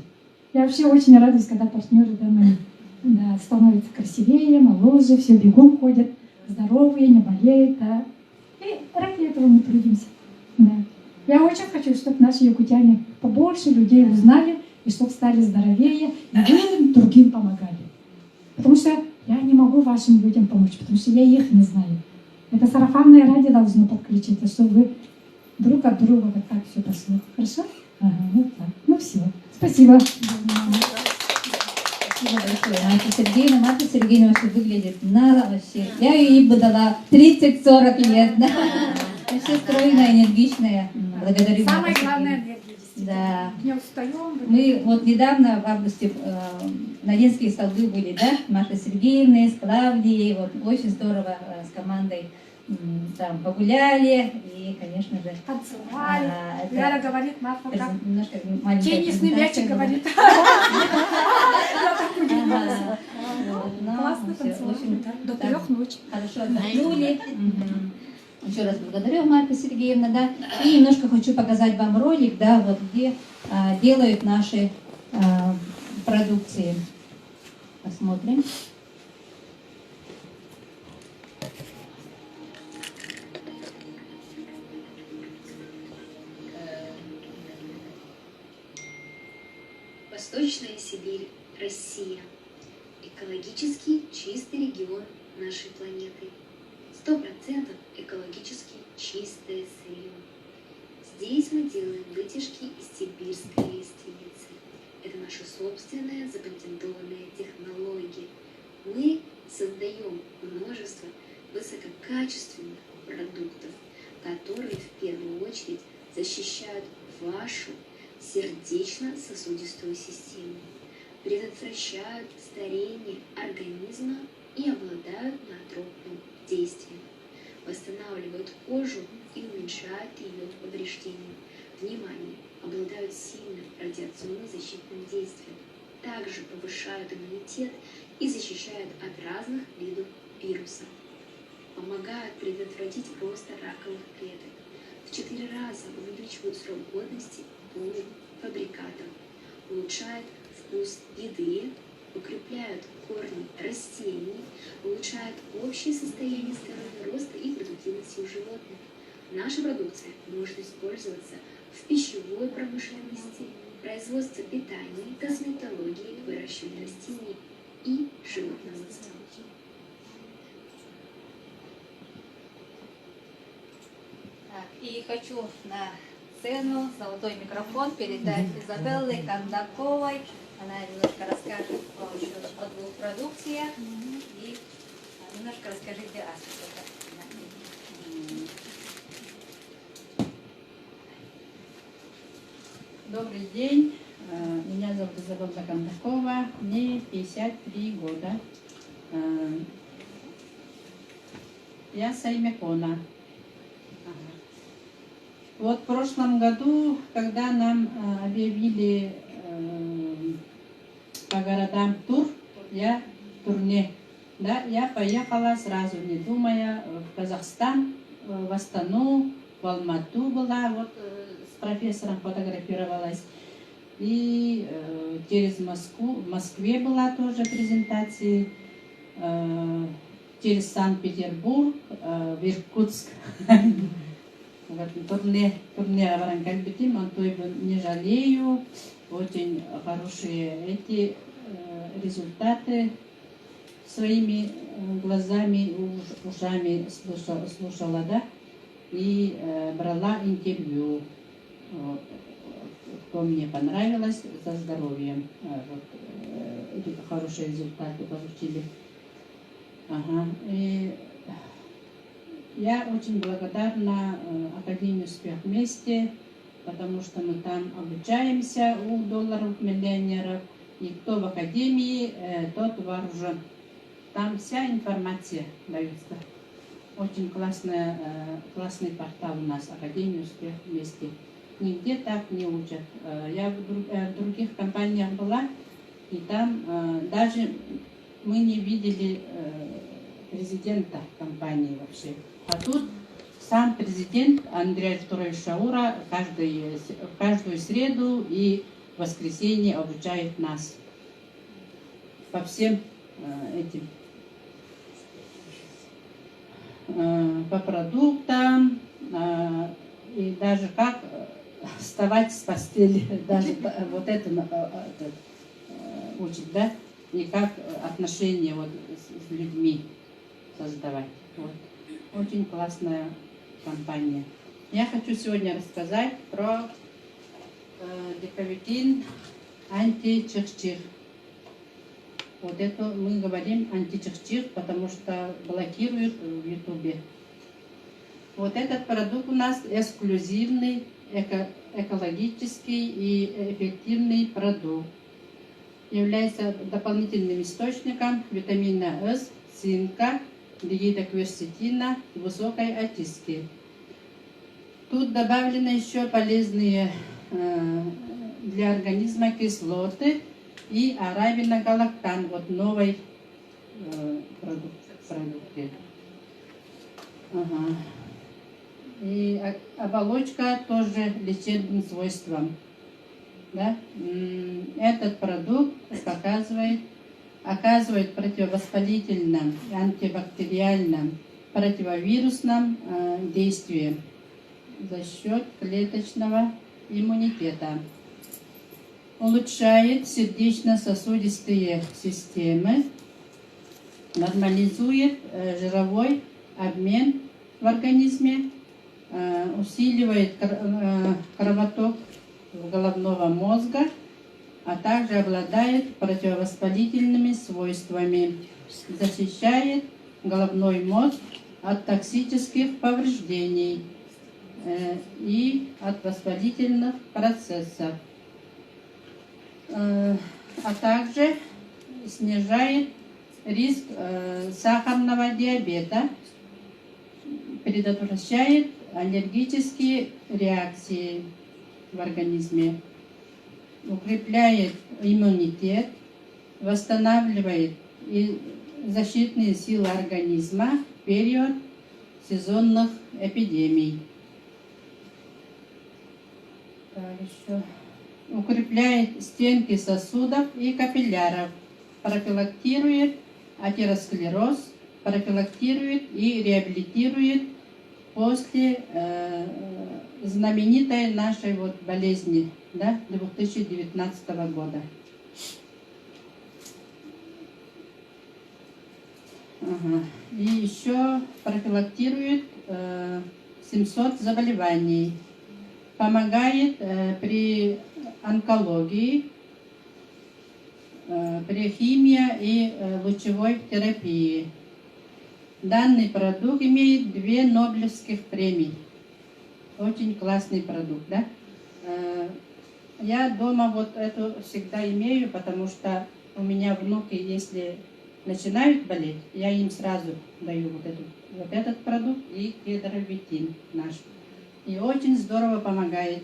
Speaker 2: Я вообще очень радуюсь, когда партнеры мои становятся красивее, моложе, все бегом ходят, здоровые, не болеют. Да. И ради этого мы трудимся. Да. Я очень хочу, чтобы наши якутяне побольше людей узнали, и чтобы стали здоровее, и вы другим помогали. Потому что я не могу вашим людям помочь, потому что я их не знаю. Это сарафанное радио должно подключиться, чтобы вы друг от друга вот так все пошло. Хорошо? Ага, вот так. Все. Спасибо.
Speaker 1: Спасибо большое, Марта Сергеевна. Марта Сергеевна вообще выглядит вообще. Я ей бы дала 30-40 лет. Вообще стройная, энергичная. Благодарю.
Speaker 4: Самое главное, энергия.
Speaker 2: чистите.
Speaker 1: Да.
Speaker 2: Не устаем.
Speaker 1: Мы вот недавно в августе на детские столбы были, да, Марта Сергеевна, с Клавдией, вот очень здорово с командой там погуляли и, конечно же,
Speaker 2: Танцевали.
Speaker 1: это
Speaker 2: Вера говорит, Марфа, как
Speaker 1: немножко маленькая
Speaker 2: теннисный
Speaker 1: презентация
Speaker 2: мячик,
Speaker 1: была.
Speaker 2: говорит. Я так удивилась.
Speaker 1: Ага. Вот, но
Speaker 2: Классно
Speaker 1: всё очень
Speaker 2: танцевали. До
Speaker 1: так
Speaker 2: 3 ночи.
Speaker 1: хорошо отдохнули. Еще раз благодарю, Марта Сергеевна, да. И немножко хочу показать вам ролик, да, вот где делают наши продукции. Посмотрим.
Speaker 4: Восточная Сибирь, Россия. Экологически чистый регион нашей планеты. 100% экологически чистое сырье. Здесь мы делаем вытяжки из сибирской лиственницы. Это наша собственная запатентованная технология. Мы создаем множество высококачественных продуктов, которые в первую очередь защищают вашу сердечно-сосудистую систему, предотвращают старение организма и обладают ноотропным действием, восстанавливают кожу и уменьшают ее повреждения. Внимание! Обладают сильным радиационно-защитным действием, также повышают иммунитет и защищают от разных видов вирусов, помогают предотвратить рост раковых клеток, в 4 раза увеличивают срок годности полуфабрикатов, улучшают вкус еды, укрепляют корни растений, улучшают общее состояние здоровья, роста и продуктивности у животных. Наша продукция может использоваться в пищевой промышленности, производстве питания, косметологии, выращивании растений и животноводстве.
Speaker 1: Так, и хочу на сцену золотой микрофон передать Изабелле Кондаковой. Она немножко расскажет о двух продукциях и немножко расскажите о
Speaker 5: Добрый день, меня зовут Изабелла Кондакова, мне 53 года. Я Саймекона. Вот в прошлом году, когда нам объявили по городам тур, турне, да, я поехала сразу, не думая, в Казахстан, в Астану, в Алмату была, вот с профессором фотографировалась. И через Москву, в Москве была тоже презентация, через Санкт-Петербург, в Иркутск. Турне Аваранкальбитим, не жалею, очень хорошие эти результаты своими глазами и ушами слушала, да, и брала интервью. Вот, кто мне понравилось, за здоровьем. Вот, хорошие результаты получили. Ага. И я очень благодарна Академии «Успех вместе», потому что мы там обучаемся у долларов-миллионеров. И кто в Академии, тот вооружен. Там вся информация дается. Очень классный портал у нас, Академия «Успех вместе». Нигде так не учат. Я в других компаниях была, и там даже мы не видели президента компании вообще. А тут сам президент Андрей Артурович Шаура каждую среду и воскресенье обучает нас по всем этим, по продуктам, и даже как вставать с постели, даже вот это учит, да, и как отношения вот с людьми создавать. Вот. Очень классная компания. Я хочу сегодня рассказать про Дековитин античихчих. Вот это мы говорим античихчих, потому что блокируют в Ютубе. Вот этот продукт у нас эксклюзивный. экологический и эффективный продукт. Является дополнительным источником витамина С, цинка, диетокверцетина, высокой очистки. Тут добавлены еще полезные для организма кислоты и арабиногалактан, вот новый продукт. Ага. И оболочка тоже лечебным свойством. Да? Этот продукт оказывает противовоспалительном, антибактериальном, противовирусном действие за счет клеточного иммунитета. Улучшает сердечно-сосудистые системы, нормализует жировой обмен в организме, усиливает кровоток головного мозга, а также обладает противовоспалительными свойствами, защищает головной мозг от токсических повреждений и от воспалительных процессов, а также снижает риск сахарного диабета, предотвращает аллергические реакции в организме, укрепляет иммунитет, восстанавливает защитные силы организма в период сезонных эпидемий. Еще. Укрепляет стенки сосудов и капилляров, профилактирует атеросклероз, профилактирует и реабилитирует после знаменитой нашей вот болезни, да, 2019 года. Ага. И еще профилактирует 700 заболеваний, помогает при онкологии, при химии и лучевой терапии. Данный продукт имеет 2 Нобелевских премий. Очень классный продукт, да? Я дома вот эту всегда имею, потому что у меня внуки, если начинают болеть, я им сразу даю вот этот продукт и кедровитин наш. И очень здорово помогает.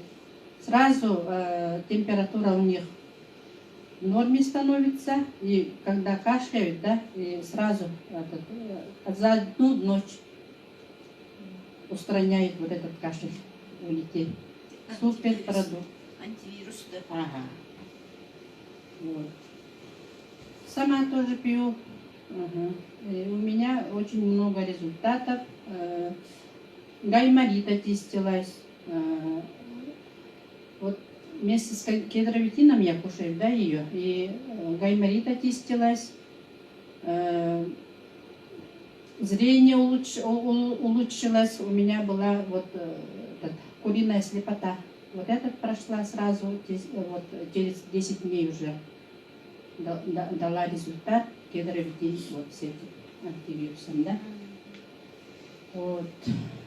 Speaker 5: Сразу температура у них в норме становится, и когда кашляют, да, и сразу за одну ночь устраняет вот этот кашель у детей. Супер продукт.
Speaker 3: Антивирус, да.
Speaker 5: Ага. Вот. Сама тоже пью. Ага. И у меня очень много результатов. Гайморит очистилась. Вот вместе с кедровитином я кушаю, да, ее. И гайморит очистилась. Зрение улучшилось. У меня была вот куриная слепота. Вот этот прошла сразу, вот через 10 дней уже дала результат кедровитин вот с этим антивирусом, да. Вот.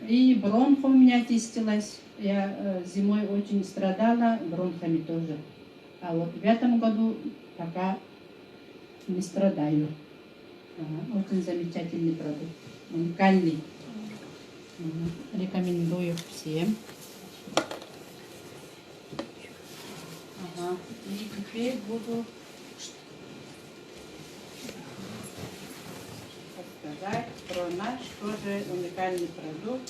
Speaker 5: И бронха у меня очистилась. Я зимой очень страдала бронхами тоже. А вот в этом году пока не страдаю. Очень замечательный продукт. Уникальный. Рекомендую всем. Ага. И теперь буду рассказать про наш тоже уникальный продукт.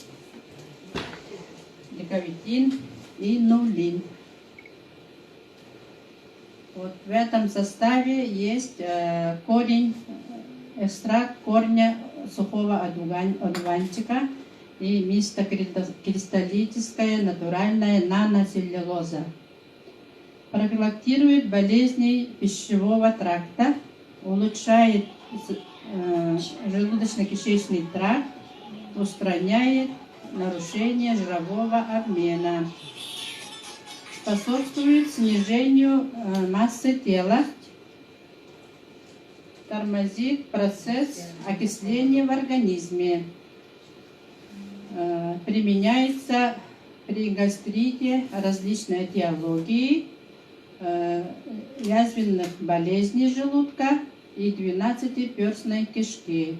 Speaker 5: Ликовитин и нулин. Вот в этом составе есть корень, экстракт корня сухого одуванчика и мистокристаллическая натуральная наноцеллюлоза. Профилактирует болезни пищевого тракта, улучшает желудочно-кишечный тракт, устраняет нарушение жирового обмена, способствует снижению массы тела, тормозит процесс окисления в организме, применяется при гастрите, различной этиологии, язвенных болезней желудка и 12-перстной кишки.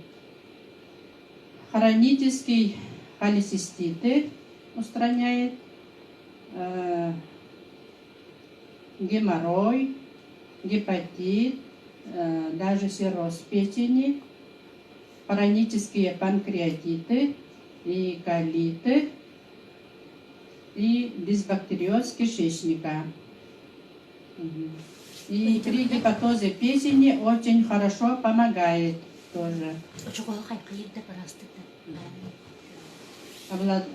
Speaker 5: Хронический холециститы устраняет, геморрой, гепатит, даже цирроз печени, хронические панкреатиты и колиты и дисбактериоз кишечника. И при гепатозе печени очень хорошо помогает тоже.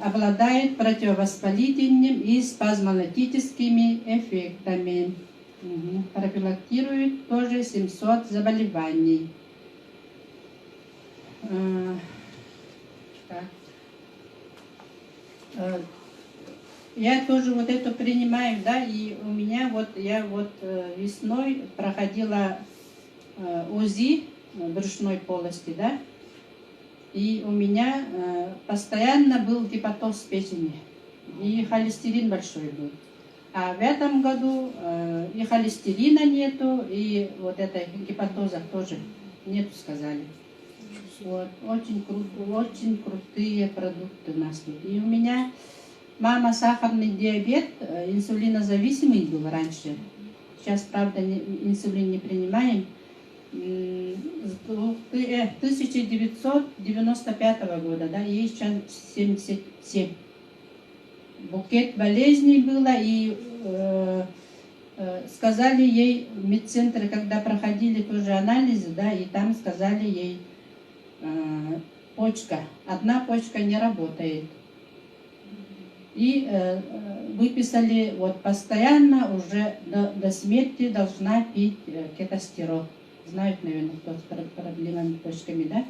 Speaker 5: Обладает противовоспалительным и спазмолитическими эффектами. Профилактирует тоже 700 заболеваний. Я тоже вот это принимаю, да, и у меня вот, я вот весной проходила УЗИ брюшной полости, да, и у меня постоянно был гепатоз печени, и холестерин большой был. А в этом году и холестерина нету, и вот этой гепатоза тоже нету, сказали. Вот, очень крутые продукты у нас тут. И у меня мама сахарный диабет, инсулинозависимый был раньше. Сейчас, правда, инсулин не принимаем. С 1995 года, да, ей сейчас 77. Букет болезней было, и сказали ей в медцентре, когда проходили тоже анализы, да, и там сказали ей, почка, одна почка не работает. И выписали вот постоянно уже до смерти должна пить кетостирол. Знают, наверное, кто с проблемами почками, да?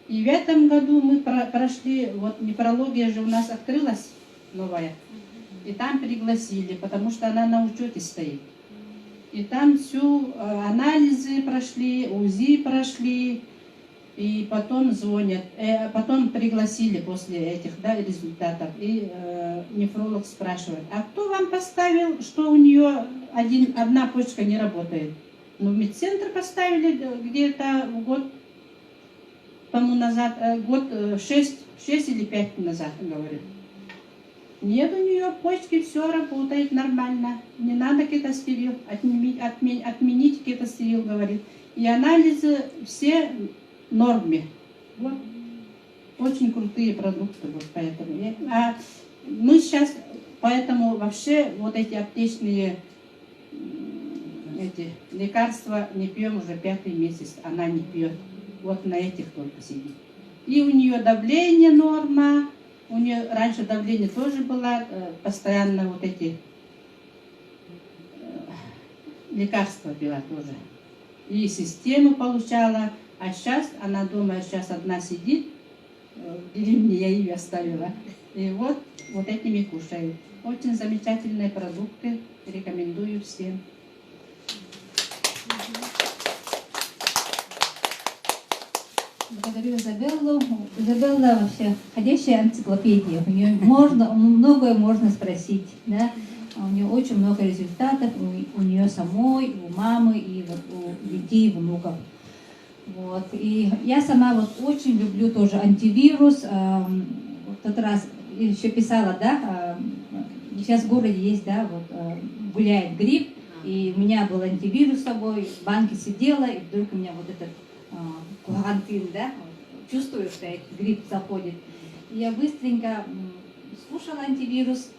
Speaker 5: И в этом году мы прошли, вот нефрология же у нас открылась новая, и там пригласили, потому что она на учете стоит. И там всю анализы прошли, УЗИ прошли, и потом звонят, потом пригласили после этих, да, результатов, и нефролог спрашивает, а кто вам поставил, что у нее одна почка не работает? Ну, в медцентр поставили где-то год тому назад, год 6 или 5 назад, говорит. Нет, у нее почки, все работает нормально, не надо кетостирил, отменить кетостирил, говорит. И анализы все в норме. Вот. Очень крутые продукты, вот поэтому. А мы сейчас, поэтому вообще вот эти аптечные эти лекарства не пьем уже 5-й месяц, она не пьет. Вот на этих только сидит. И у нее давление норма, у нее раньше давление тоже было, постоянно вот эти лекарства пила тоже. И систему получала, а сейчас она дома, сейчас одна сидит, в деревне я ее оставила. И вот этими кушаю. Очень замечательные продукты, рекомендую всем.
Speaker 1: Благодарю Изабеллу. Изабелла вообще ходящая энциклопедия. У нее многое можно спросить. Да? У нее очень много результатов. У нее самой, у мамы, и вот у детей, внуков. Вот. И я сама вот очень люблю тоже антивирус. В тот раз еще писала, да, сейчас в городе есть, да, вот гуляет грипп, и у меня был антивирус с собой, в банке сидела, и вдруг у меня вот этот карантин, да, чувствую, что грипп заходит. И я быстренько скушала антивирус,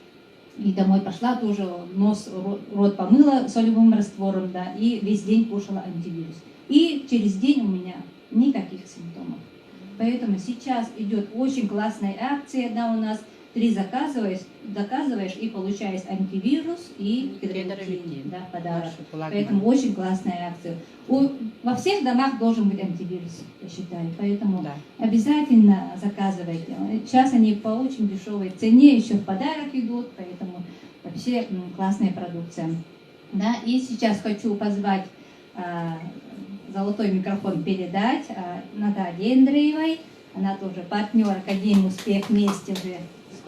Speaker 1: и домой пошла, тоже нос, рот помыла солевым раствором, да, и весь день кушала антивирус. И через день у меня никаких симптомов. Поэтому сейчас идет очень классная акция, да, у нас 3 заказываешь и получаешь антивирус и гидровитин, да, подарок. Поэтому очень классная акция. Во всех домах должен быть антивирус, я считаю. Поэтому обязательно заказывайте. Сейчас они по очень дешевой цене еще в подарок идут, поэтому вообще классная продукция. Да, и сейчас хочу позвать золотой микрофон передать Наталье Андреевой. Она тоже партнер Академии «Успех вместе» уже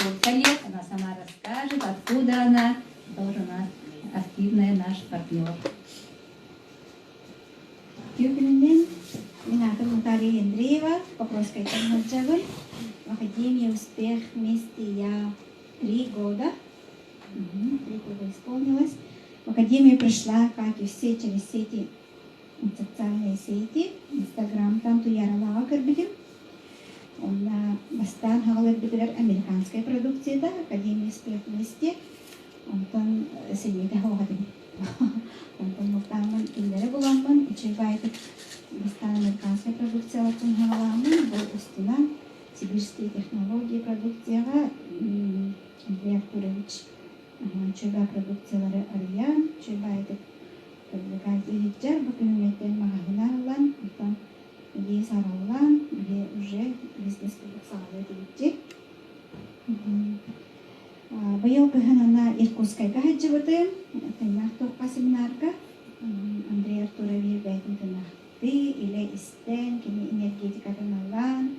Speaker 1: сколько лет, она сама расскажет, откуда она, тоже у нас активная наш партнер.
Speaker 6: Юбилейный. Меня зовут Наталья Андреева, Покровская Камаджагуль. В Академии «Успех» вместе я 3 года. 3 года исполнилось. В Академию пришла, как и все, через сети, социальные сети, Инстаграм, там туярала акарбидим. Он бастан хавалар бидер американской продукции, да, Академия «Успех» вместе. Он там сидит хавадим. Он там мухтаман, киллере буламан, и чайбайты. Бастан американской продукции, латун хаваламан, был устина. Сибирские технологии продукция Андрей Артурович. Чуйба продукциялары Ариян, чуйба это продвигает Илиджар, бакинуметтен магазиналан, потом где саралан, где уже бизнес продукциялары Илиджи. Быйыл кыһынана Иркутская гаджибыты, тыннах топка семинарга, Андрей Артурович бәйтін тыннахты, или истен, кені энергетика тыналан,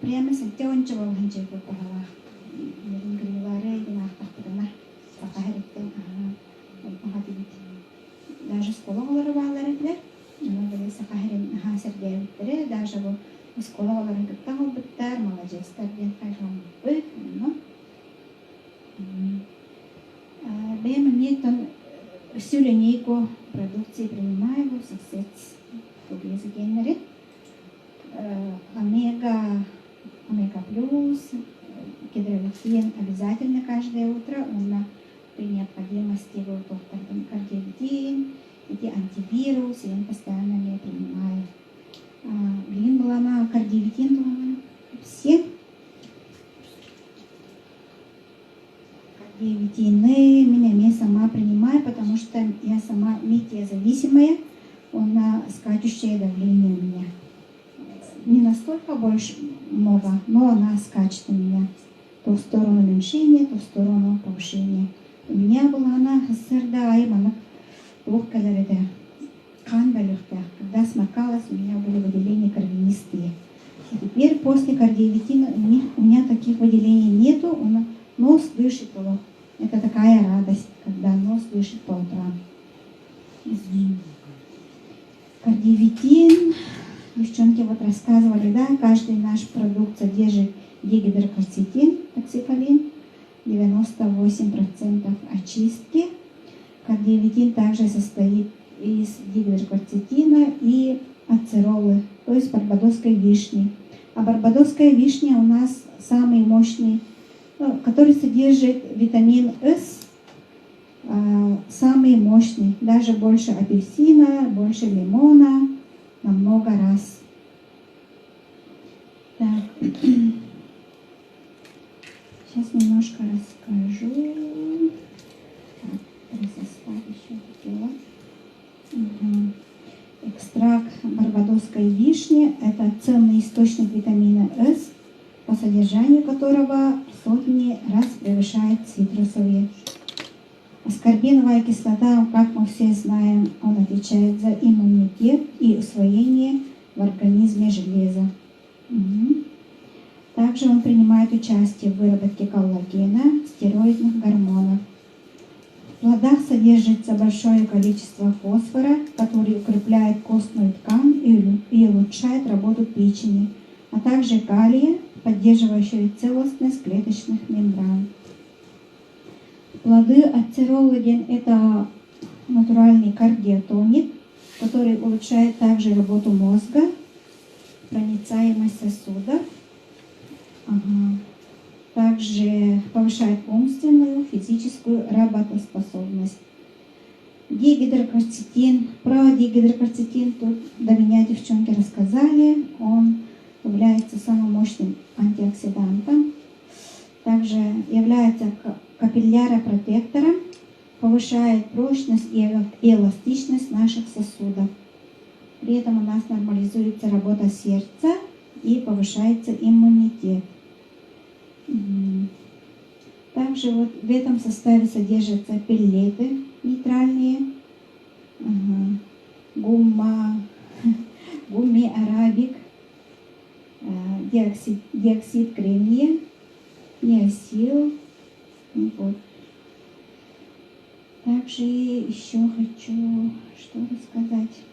Speaker 6: прямо сентеончы болғанчы көппарала. Нерин грилары динақтақтырына сақахариттен даже скологалары бағалары білер. Она были сақахарин сәрдеуіттері, даже бұл скологаларын күттан олбыттар, молодежстар ден қайран бұт. Бәйім метон всю линейку продукции принимаю, сосед кубезы генеры. Омега плюс, гидровитин обязательно каждое утро. Он при необходимости был доктор кардиовитин, эти антивирус, я постоянно не принимаю. Блин, была на кардиовитин, была все. Кардиовитины меня сама принимаю, потому что я сама метеозависимая, он скачущее давление у меня. Не настолько больше много, но она скачет у меня то в сторону уменьшения, то в сторону повышения. У меня была она сырдаем, она плохо легкая, канда легкая. Когда сморкалась, у меня были выделения кровянистые. И теперь после кардиовитина у меня таких выделений нету, нос дышит. Это такая радость, когда нос дышит по утрам. Кардиовитин. Девчонки вот рассказывали, да, каждый наш продукт содержит дигидрокверцетин, токсифолин, 98% очистки. Кардиовитин также состоит из дигидрокверцетина и ацеролы, то есть барбадосской вишни. А барбадосская вишня у нас самый мощный, который содержит витамин С, самый мощный, даже больше апельсина, больше лимона, намного раз. Так. Сейчас немножко расскажу. Про состав еще хотела. Экстракт барбадосской вишни – это ценный источник витамина С, по содержанию которого в сотни раз превышает цитрусовые. Аскорбиновая кислота, как мы все знаем, он отвечает за иммунитет и усвоение в организме железа. Также он принимает участие в выработке коллагена, стероидных гормонов. В плодах содержится большое количество фосфора, который укрепляет костную ткань и улучшает работу печени, а также калия, поддерживающего целостность клеточных мембран. Плоды ацерологен – это натуральный кардиотоник, который улучшает также работу мозга, проницаемость сосудов, также повышает умственную, физическую работоспособность. Дигидрокверцетин. Про дигидрокверцетин тут до меня девчонки рассказали. Он является самым мощным антиоксидантом. Также является капилляропротектором, повышает прочность и эластичность наших сосудов. При этом у нас нормализуется работа сердца и повышается иммунитет. Также вот в этом составе содержатся пеллеты нейтральные, гумми арабик, диоксид кремния, неосил. Вот. Также еще хочу что рассказать.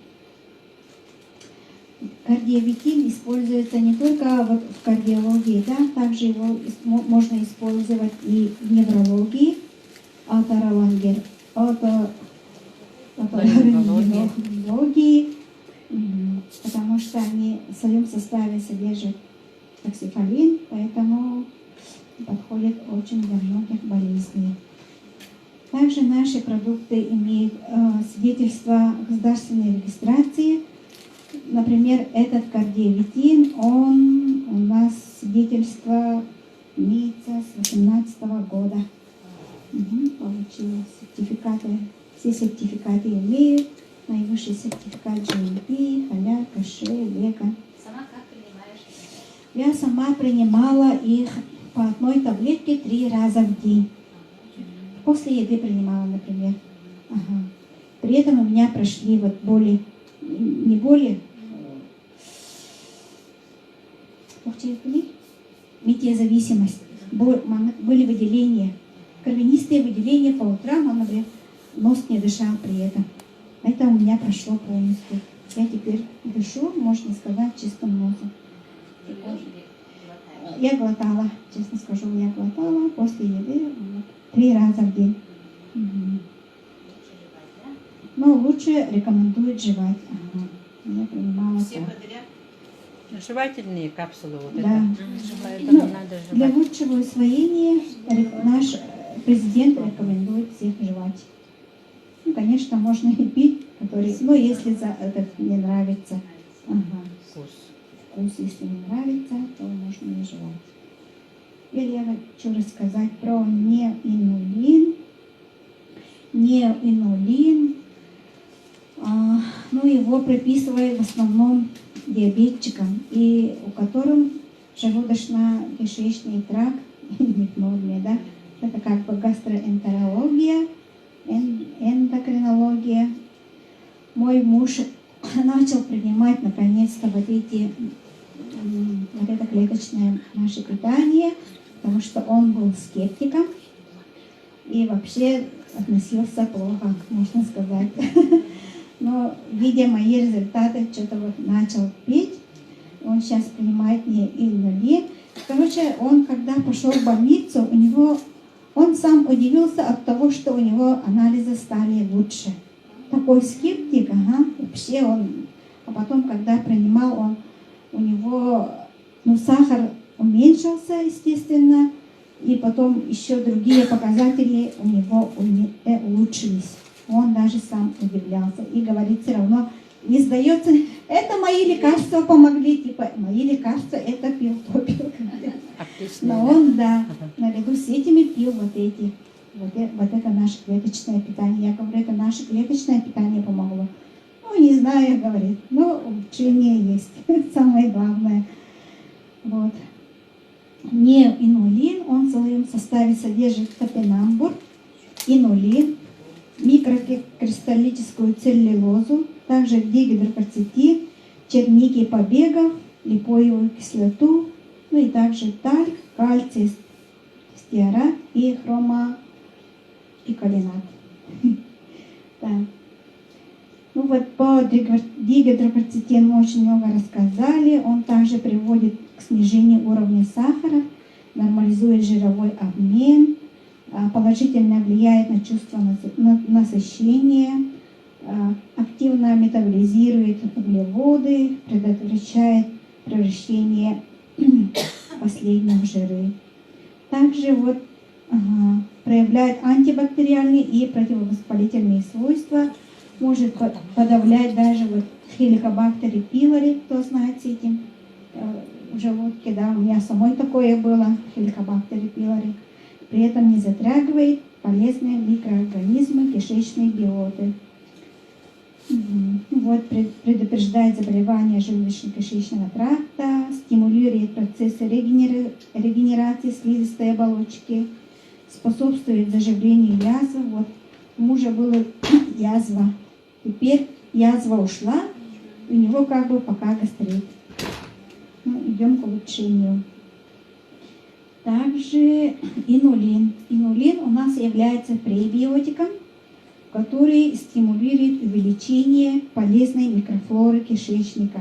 Speaker 6: Кардиовитин используется не только вот в кардиологии, да, также его можно использовать и в неврологии, отоларингологии, потому что они в своем составе содержат токсифолин, поэтому подходит очень для многих болезней. Также наши продукты имеют свидетельство государственной регистрации. Например, этот кардиовитин, он у нас свидетельство имеется с 2018 года. Получил сертификаты, все сертификаты имеют. Наивысший сертификат GMP, халя, каше, веган.
Speaker 1: Сама как принимаешь?
Speaker 6: Я сама принимала их по одной таблетке 3 раза в день. После еды принимала, например. Ага. При этом у меня прошли вот боли, не боли, метеозависимость. Были выделения, кровянистые выделения по утрам, он, например, нос не дышал при этом. Это у меня прошло полностью. Я теперь дышу, можно сказать, чистым носом. Я глотала, честно скажу, я глотала после еды 3 раза в день. Но лучше рекомендуют жевать. Ага. Я принимала
Speaker 3: Все
Speaker 6: так.
Speaker 3: подряд? Жевательные капсулы вот
Speaker 6: Да.
Speaker 3: это.
Speaker 6: Ну,
Speaker 3: Надо
Speaker 6: для
Speaker 3: жевать.
Speaker 6: лучшего усвоения наш президент рекомендует всех жевать. Ну, конечно, можно и пить, который, но если за этот не нравится, вкус, если не нравится, то можно и жевать. Теперь я хочу рассказать про неинулин. Неинулин, ну, его прописывают в основном диабетчикам, и у которых желудочно-кишечный тракт не в норме, да? Это как бы гастроэнтерология, эндокринология. Мой муж начал принимать наконец-то вот это клеточное наше питание, потому что он был скептиком и вообще относился плохо, можно сказать. Но, видя мои результаты, что-то вот начал пить. Он сейчас принимает неинулин. Короче, он когда пошел в больницу, он сам удивился от того, что у него анализы стали лучше. Такой скептик, вообще он. А потом, когда принимал, у него сахар уменьшился, естественно, и потом еще другие показатели у него улучшились. Он даже сам удивлялся и говорит, все равно не сдается. Это мои лекарства помогли, типа мои лекарства, это пил, то пил. Но он, да, наряду с этими пил вот эти. Вот это наше клеточное питание. Я говорю, это наше клеточное питание помогло. Ну, не знаю, говорит, но улучшение есть. Самое главное. Вот. Неинулин, он в своем составе содержит топинамбур, инулин, микрокристаллическую целлюлозу, также дигидрокарцетин, черники побегов, липоевую кислоту, ну и также тальк, кальций, стеарат и хромоиколинат. Ну вот по дигидрокарцетину мы очень много рассказали. Он также приводит к снижению уровня сахара, нормализует жировой обмен, положительно влияет на чувство насыщения, активно метаболизирует углеводы, предотвращает превращение последних в жиры. Также проявляет антибактериальные и противовоспалительные свойства, может подавлять даже хеликобактер пилори, кто знает с этим в желудке, да, у меня самой такое было, хеликобактер пилори. При этом не затрагивает полезные микроорганизмы кишечной биоты. Вот, предупреждает заболевания желудочно-кишечного тракта, стимулирует процессы регенерации слизистой оболочки, способствует заживлению язвы. Вот у мужа была язва, теперь язва ушла, у него пока гастрит. Ну, идем к улучшению. Также инулин. Инулин у нас является пребиотиком, который стимулирует увеличение полезной микрофлоры кишечника,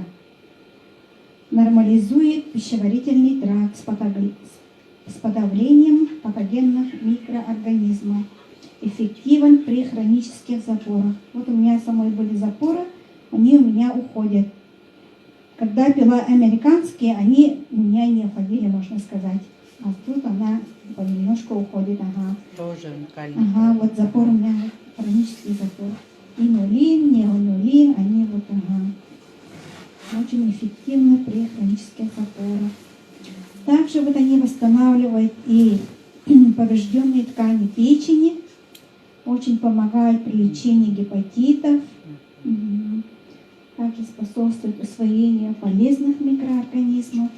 Speaker 6: нормализует пищеварительный тракт с подавлением патогенных микроорганизмов, эффективен при хронических запорах. Вот у меня самой были запоры, они у меня уходят. Когда пила американские, они у меня не уходили, можно сказать. А тут она понемножку уходит. Ага.
Speaker 3: Тоже уникальный.
Speaker 6: Ага, вот запор у меня хронический запор. Инулин, неонулин, они вот, ага, очень эффективны при хронических запорах. Также вот они восстанавливают и поврежденные ткани печени, очень помогают при лечении гепатитов, также способствуют усвоению полезных микроорганизмов.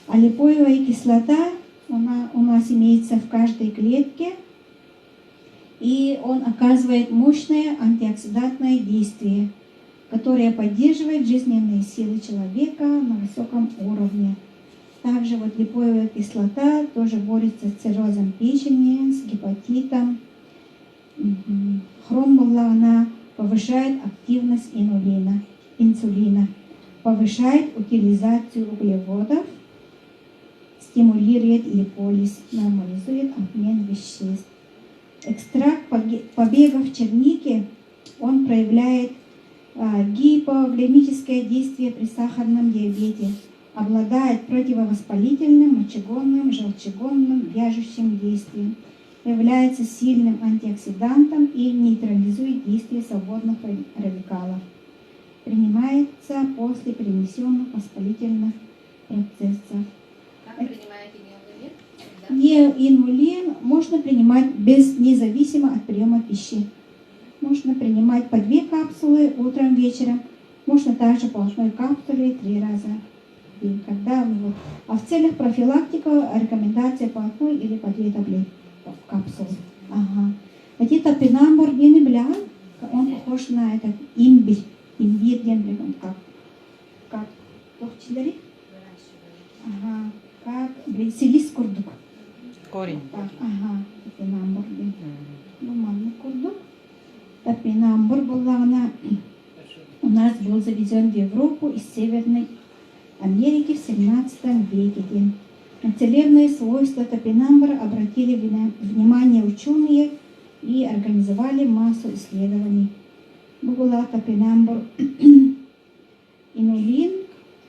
Speaker 6: А липоевая кислота, она у нас имеется в каждой клетке, и он оказывает мощное антиоксидантное действие, которое поддерживает жизненные силы человека на высоком уровне. Также вот липоевая кислота тоже борется с циррозом печени, с гепатитом. Хромбулана повышает активность инсулина, повышает утилизацию углеводов, стимулирует липолиз, нормализует обмен веществ. Экстракт побегов черники, он проявляет гипогликемическое действие при сахарном диабете, обладает противовоспалительным, мочегонным, желчегонным, вяжущим действием, является сильным антиоксидантом и нейтрализует действие свободных радикалов. Принимается после перенесенных воспалительных процессов.
Speaker 1: Как принимаете неонулин?
Speaker 6: Неонулин можно принимать независимо от приема пищи. Можно принимать по 2 капсулы утром, вечером. Можно также по 1 капсуле 3 раза в день. А в целях профилактики рекомендация по 1 или по 2 таблетки в капсулу. Ага. Эти топинамбур генеблян, он похож на этот имбирь. Имбирь генеблян, как тохчилери. Ага. Как селис курдук.
Speaker 3: Корень.
Speaker 6: Так, ага. Топинамбур. Нормальный курдук. Топинамбур у нас был завезен в Европу из Северной Америки в 17 веке. На целебные свойства топинамбура обратили внимание ученые и организовали массу исследований. Бугула топинамбур инулин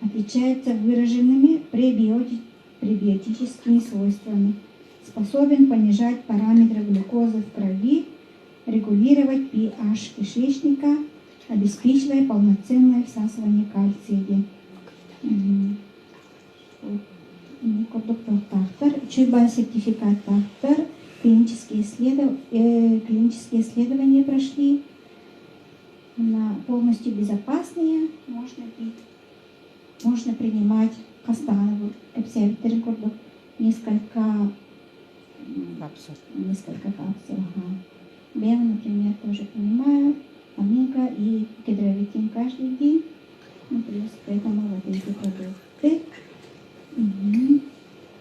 Speaker 6: отличается выраженными пребиотическими свойствами, способен понижать параметры глюкозы в крови, регулировать pH кишечника, обеспечивая полноценное всасывание кальция. Доктор Тахтар, Чуйбан сертификат Тахтар, клинические исследования прошли, полностью безопасные, можно пить, можно принимать кастанову, несколько капсул. Ага. Бем, например, тоже принимаю, омега и гидровитин каждый день, плюс к этому вот эти продукты.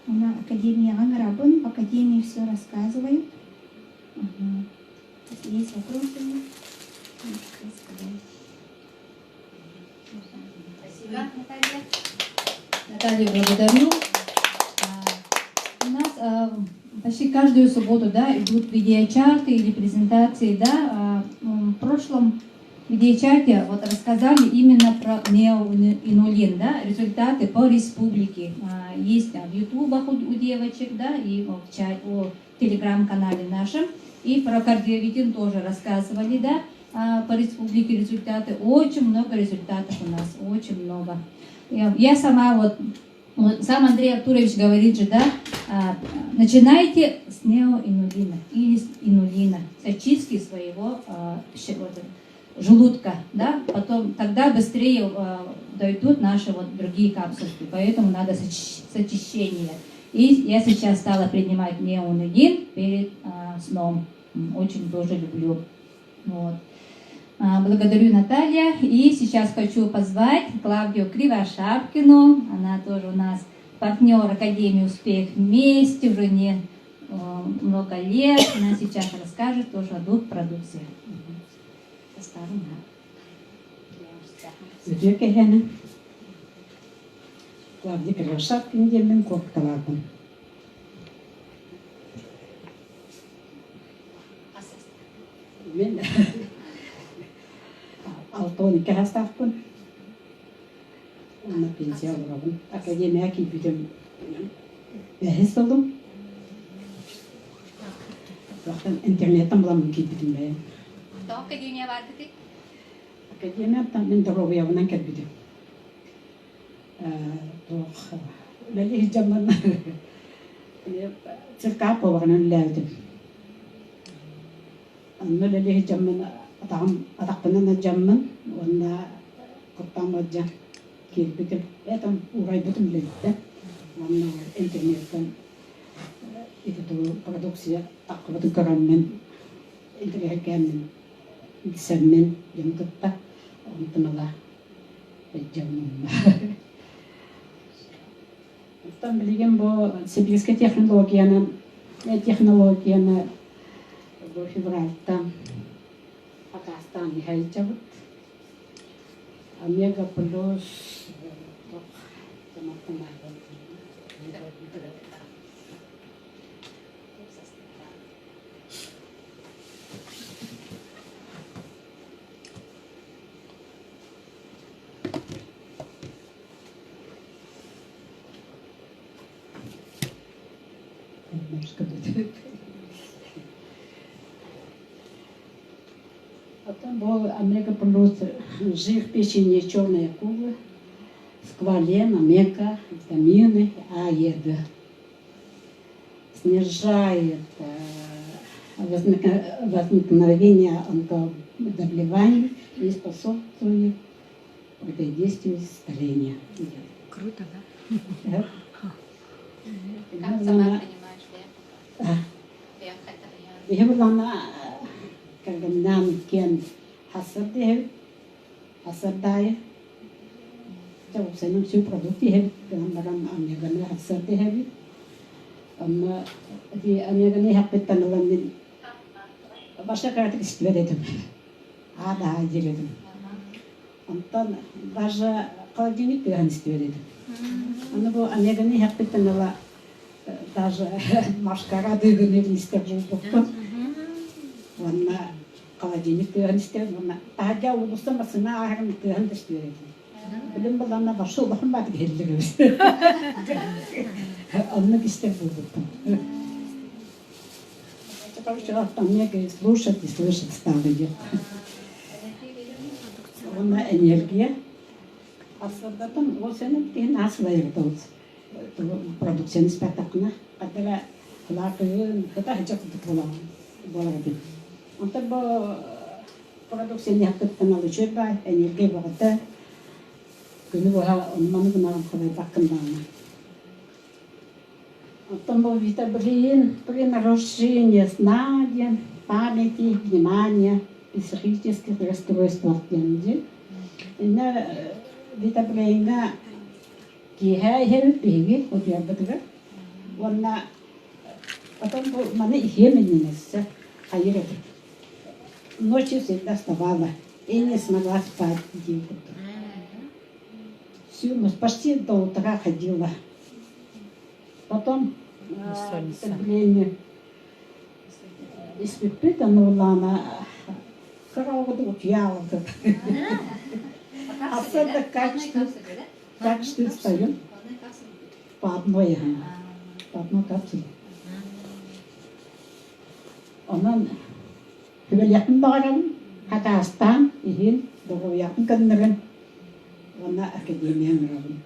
Speaker 6: На Академии Ангарабын, в Академии все рассказывают. Если есть вопросы, можете сказать.
Speaker 1: Спасибо, Наталья. Наталью благодарю. У нас почти каждую субботу, да, идут видеочарты или презентации, да. В прошлом видеочарте вот рассказали именно про неоинулин, да, результаты по республике. Есть в ютубах у девочек, да, и в телеграм-канале нашем. И про кардиовитин тоже рассказывали, да, по республике результаты. Очень много результатов у нас, очень много. Я сама вот сам Андрей Артурович говорит же, да, начинайте с неоинулина или с инулина, с очистки своего желудка, да, потом тогда быстрее дойдут наши вот другие капсульки, поэтому надо сочищение. И я сейчас стала принимать неонулин перед сном, очень тоже люблю. Вот. Благодарю, Наталья. И сейчас хочу позвать Клавдию Кривошапкину. Она тоже у нас партнер Академии «Успех» вместе уже не много лет. Она сейчас расскажет тоже о двух продукциях.
Speaker 7: Ödüke hene. Klavdi kırışak ince min korktalardım. Men 6-12 hastafpın. Ona pensiya alırım. Akademiya ki bütün behis oldum. Zaten internetten bulamam ki bütün ben.
Speaker 1: Кто Академия варты?
Speaker 7: Академияттан мен здоровьявынан келбидим. Лали жаман цирка поварнан ләвдим. Анны лали жаман атақпынан жаман, онна куртамаджа келбидим. Этам урай бутым ләвдим. Онна интернеттан иту продукция ақыбытын көранмен интернеттен Sen jemputta ontunala jamma. Там билген бо сибирская технологияны бо февральта Казахстан хайчабыт. Омега плюс Потом был омега плюс жир печени, черные кубы, сквален, омега, витамины, А, Е, Д. Снижает возникновение онкозаболеваний и способствует противодействию старения.
Speaker 3: Круто, да?
Speaker 1: Как сама понимаешь,
Speaker 7: Я была когда нам кен хасадeh hasadaya jauh saya всю продукты heb gambaran amegana hasadeh amma di amegana haqitan lan başka karakter istedim ada ajiledim ondan даже холодильник ben istedim ama bu amegana haqitan lan даже машкара дыгыны istedim Вона холодильник тыган истер, вона тажа улуста масына ахырын тыган истер. Билим балана башы бахын бат келдигибиз. Анны истер булду. Это там мне слушать и слышать стали. Вона энергия. А садатан вот сенен тин асвайр тоц. Продукция спектакля. Когда лакы, когда хачат болар. Онтан бо продукция не хаттана лучба энергия багата күнү бага онманы гына кылай бакындана. Онтан бо витамин при нарушении знаний, памяти, внимания, психических расстройствах деньги. Инна витамина кихай биги одиабатга. Вона потом маны хеминнесе хайрет. Ночью всегда вставала и не смогла спать. Всю ночь, почти до утра ходила. Потом, к сожалению, испытана она корову утяла. Особенно как что встает по одной капсуле. Она Хөвөлякын багарам, Казахстан, ихин, договякын кандырын. Она академия мировым.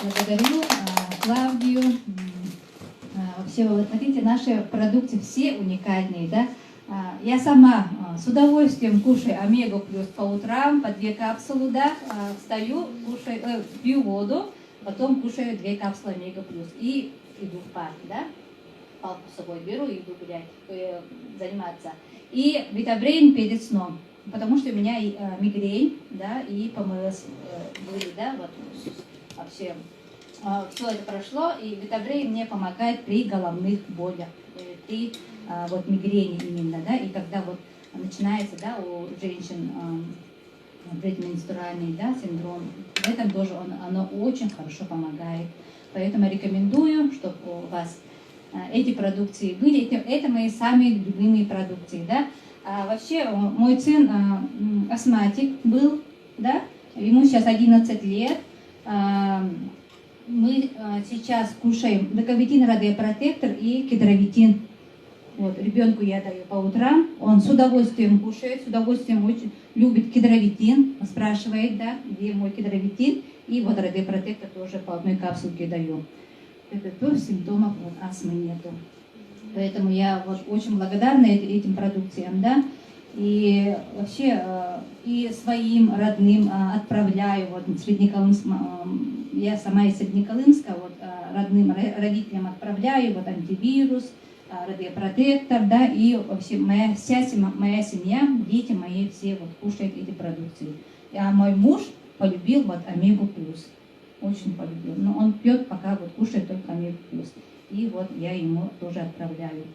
Speaker 1: Благодарю Клавдию. Вообще, вот смотрите, наши продукты все уникальные, да? Я сама с удовольствием кушаю омегу плюс по утрам, по 2 капсулы, да? Встаю, кушаю, пью воду, потом кушаю 2 капсулы омега плюс и иду в парк, да? Палку с собой беру и иду гулять, заниматься. И витабрейн перед сном. потому что у меня и, мигрень, да, и ПМС были, да, вот вообще. Все это прошло, и Витагрей мне помогает при головных болях, при вот мигрени именно, да, и когда вот начинается, да, у женщин предменструальный, да, синдром, в этом тоже оно очень хорошо помогает. Поэтому рекомендую, чтобы у вас эти продукции были. Это мои самые любимые продукции, да. Вообще мой сын астматик был, да, ему сейчас 11 лет. Мы сейчас кушаем доковитин, радиопротектор и кедровитин. Вот, ребенку я даю по утрам, он с удовольствием кушает, с удовольствием очень любит кедровитин, спрашивает, да, где мой кедровитин, и вот радиопротектор тоже по одной капсулке даю. Это тоже симптомов вот, астмы нету. Поэтому я вот очень благодарна этим продукциям, да, и вообще и своим родным отправляю, вот я сама из Среднеколымска, вот родным родителям отправляю вот антивирус, радиопротектор, да, и вообще вся моя семья, дети мои все вот кушают эти продукции. А мой муж полюбил вот омегу плюс, очень полюбил, но он пьет пока вот кушает только омегу плюс, и вот я ему тоже отправляю.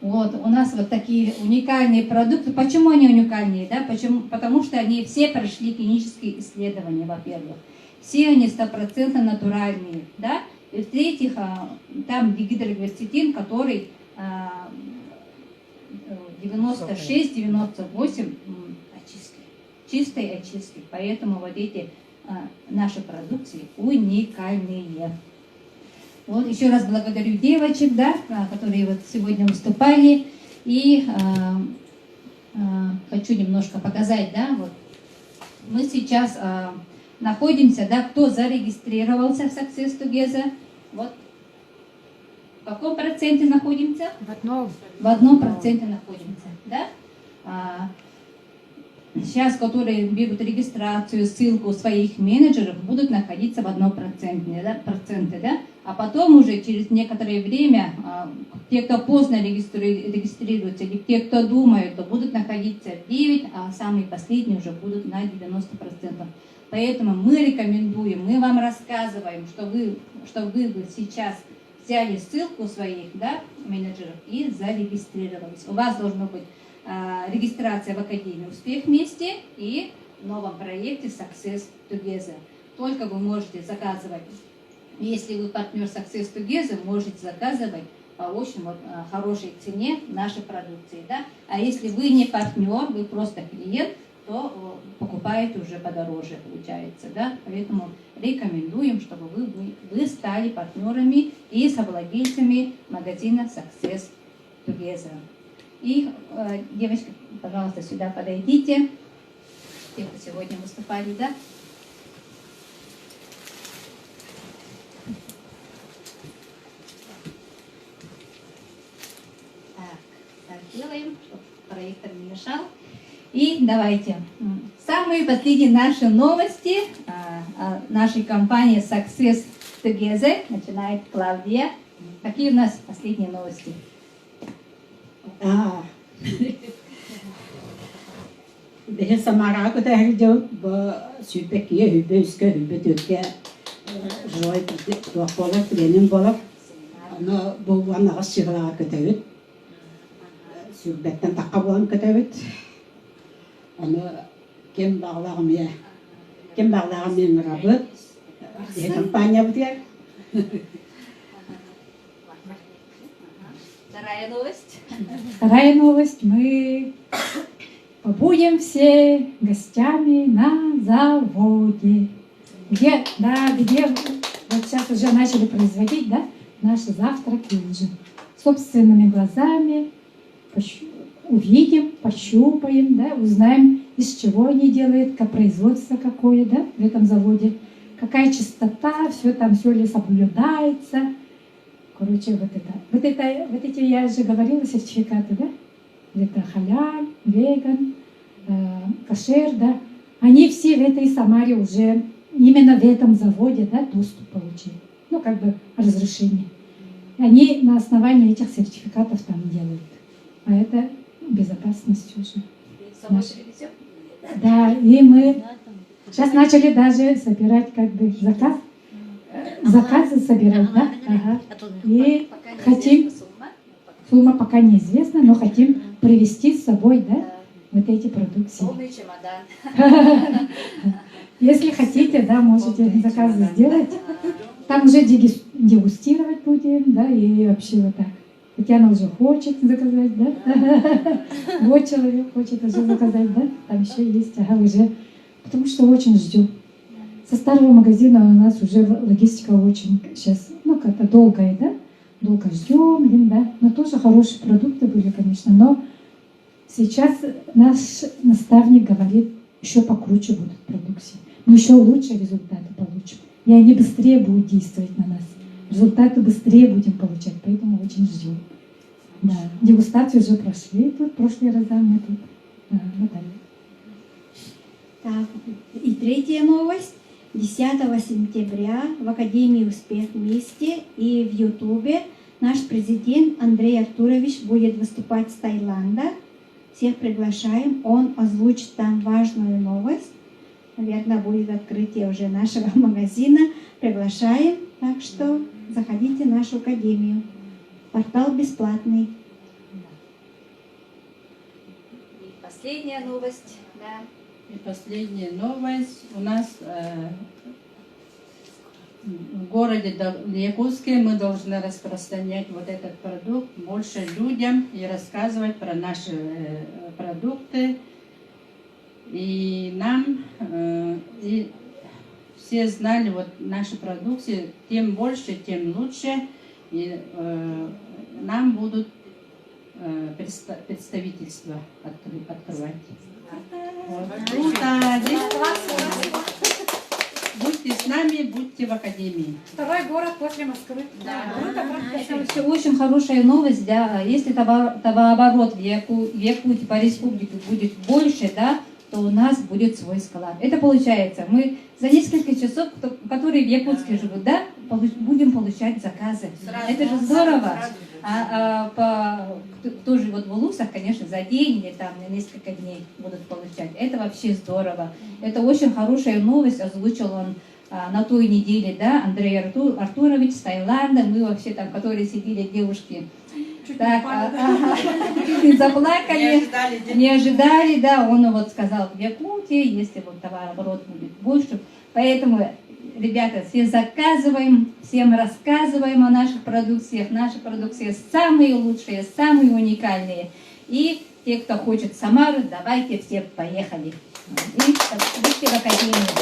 Speaker 1: Вот, у нас вот такие уникальные продукты. Почему они уникальные? Да? Почему? Потому что они все прошли клинические исследования, во-первых. Все они 100% натуральные. Да? И в-третьих, там дигидрогверцетин, который 96-98 очистки, чистой очистки. Поэтому вот эти наши продукции уникальные. Вот, еще раз благодарю девочек, да, которые вот сегодня выступали. И хочу немножко показать, да, вот мы сейчас находимся, да, кто зарегистрировался в Success Together, вот в каком проценте находимся?
Speaker 3: В одном.
Speaker 1: В 1% находимся, да? Сейчас, которые берут регистрацию, ссылку своих менеджеров, будут находиться в 1%, да? А потом уже через некоторое время, те, кто поздно регистрируются, или те, кто думают, то будут находиться в 9%, а самые последние уже будут на 90%. Поэтому мы рекомендуем, мы вам рассказываем, что вы сейчас взяли ссылку своих, да, менеджеров и зарегистрировались. У вас должно быть регистрация в Академии «Успех вместе» и в новом проекте Success Together. Только вы можете заказывать, если вы партнер Success Together, можете заказывать по очень вот, хорошей цене нашей продукции. Да? А если вы не партнер, вы просто клиент, то покупаете уже подороже, получается. Да? Поэтому рекомендуем, чтобы вы стали партнерами и совладельцами магазина Success Together. И, девочки, пожалуйста, сюда подойдите. Те, кто сегодня выступали, да? Так делаем, чтобы проектор не мешал. И давайте. Самые последние наши новости нашей компании Success Together. Начинает Клавдия. Какие у нас последние новости?
Speaker 7: Det samara ko ta hel ba süpekiye hübüske hübütüke joy to pola trenin bola ana bu wana asira ko ta üt sübetten takabuan ko ta üt ana kem bağlarmaya rabıt kampanya bu diye.
Speaker 1: Вторая новость.
Speaker 2: Вторая новость. Мы побудем все гостями на заводе, где вот сейчас уже начали производить, да, наши завтраки и ужин. Собственными глазами увидим, пощупаем, да, узнаем, из чего они делают, как производство какое, да, в этом заводе, какая чистота, все ли соблюдается. Короче, вот эти, я же говорила, сертификаты, да? Это халяль, веган, кошер, да? Они все в этой Самаре уже, именно в этом заводе, да, доступ получили. Ну, как бы разрешение. Они на основании этих сертификатов там делают. А это безопасность уже. Наш- Да, и мы сейчас начали даже собирать как бы заказ. Заказы собирать, да? Ага. И хотим, сумма пока неизвестна, но хотим привезти с собой, да, вот эти продукции.
Speaker 1: Полный чемодан.
Speaker 2: Если хотите, да, можете заказы сделать. Там уже дегустировать будем, да, и вообще вот так. Татьяна уже хочет заказать, да? Вот человек хочет уже заказать, да? Там еще есть, ага, уже. Потому что очень ждем. Со старого магазина у нас уже логистика очень сейчас, ну, как-то долгая, да? Долго ждем, блин, да? Но тоже хорошие продукты были, конечно. Но сейчас наш наставник говорит, еще покруче будут продукции. Мы еще лучше результаты получим. И они быстрее будут действовать на нас. Результаты быстрее будем получать, поэтому очень ждем. Да. Дегустацию уже прошли тут, в прошлые разы мы тут. Да, Наталья.
Speaker 6: Так, и третья новость. 10 сентября в Академии «Успех вместе» и в Ютубе наш президент Андрей Артурович будет выступать с Таиланда. Всех приглашаем. Он озвучит там важную новость. Наверное, будет открытие уже нашего магазина. Приглашаем. Так что заходите в нашу академию. Портал бесплатный.
Speaker 1: И последняя новость, да.
Speaker 5: И последняя новость. У нас в городе Якутске мы должны распространять вот этот продукт больше людям и рассказывать про наши продукты. И нам и все знали вот наши продукты, тем больше, тем лучше. И нам будут представительства открывать. Вот. Круто! Будьте с нами, будьте в академии.
Speaker 3: Второй город после Москвы.
Speaker 1: Это вообще очень хорошая новость, да. Если товарооборот в Якутии по республике будет больше, да, то у нас будет свой склад. Это получается, мы за несколько часов, которые в Якутске живут, да, будем получать заказы. Это же здорово. Кто живет в Улусах, конечно, за день или там на несколько дней будут получать. Это вообще здорово. Это очень хорошая новость, озвучил он на той неделе, да, Андрей Артурович с Таиланда. Мы вообще там, которые сидели, девушки, так, заплакали, не ожидали, да, он вот сказал в Якутии, если вот товарооборот будет больше. Поэтому, ребята, все заказываем, всем рассказываем о наших продукциях. Наши продукции самые лучшие, самые уникальные. И те, кто хочет Самару, давайте все поехали. И будьте в академии.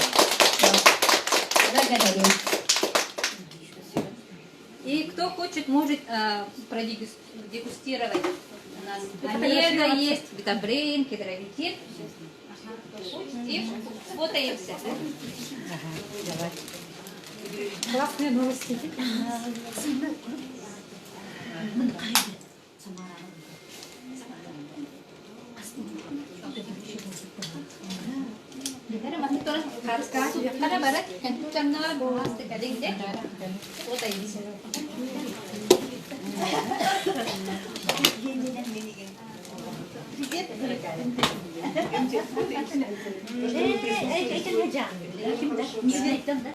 Speaker 1: Благодарю. И кто хочет, может продегустировать. У нас омега есть, бета-брейн, гидровитин. Кто хочет, и сфотаемся.
Speaker 3: Классные новости.
Speaker 6: Этим нельзя.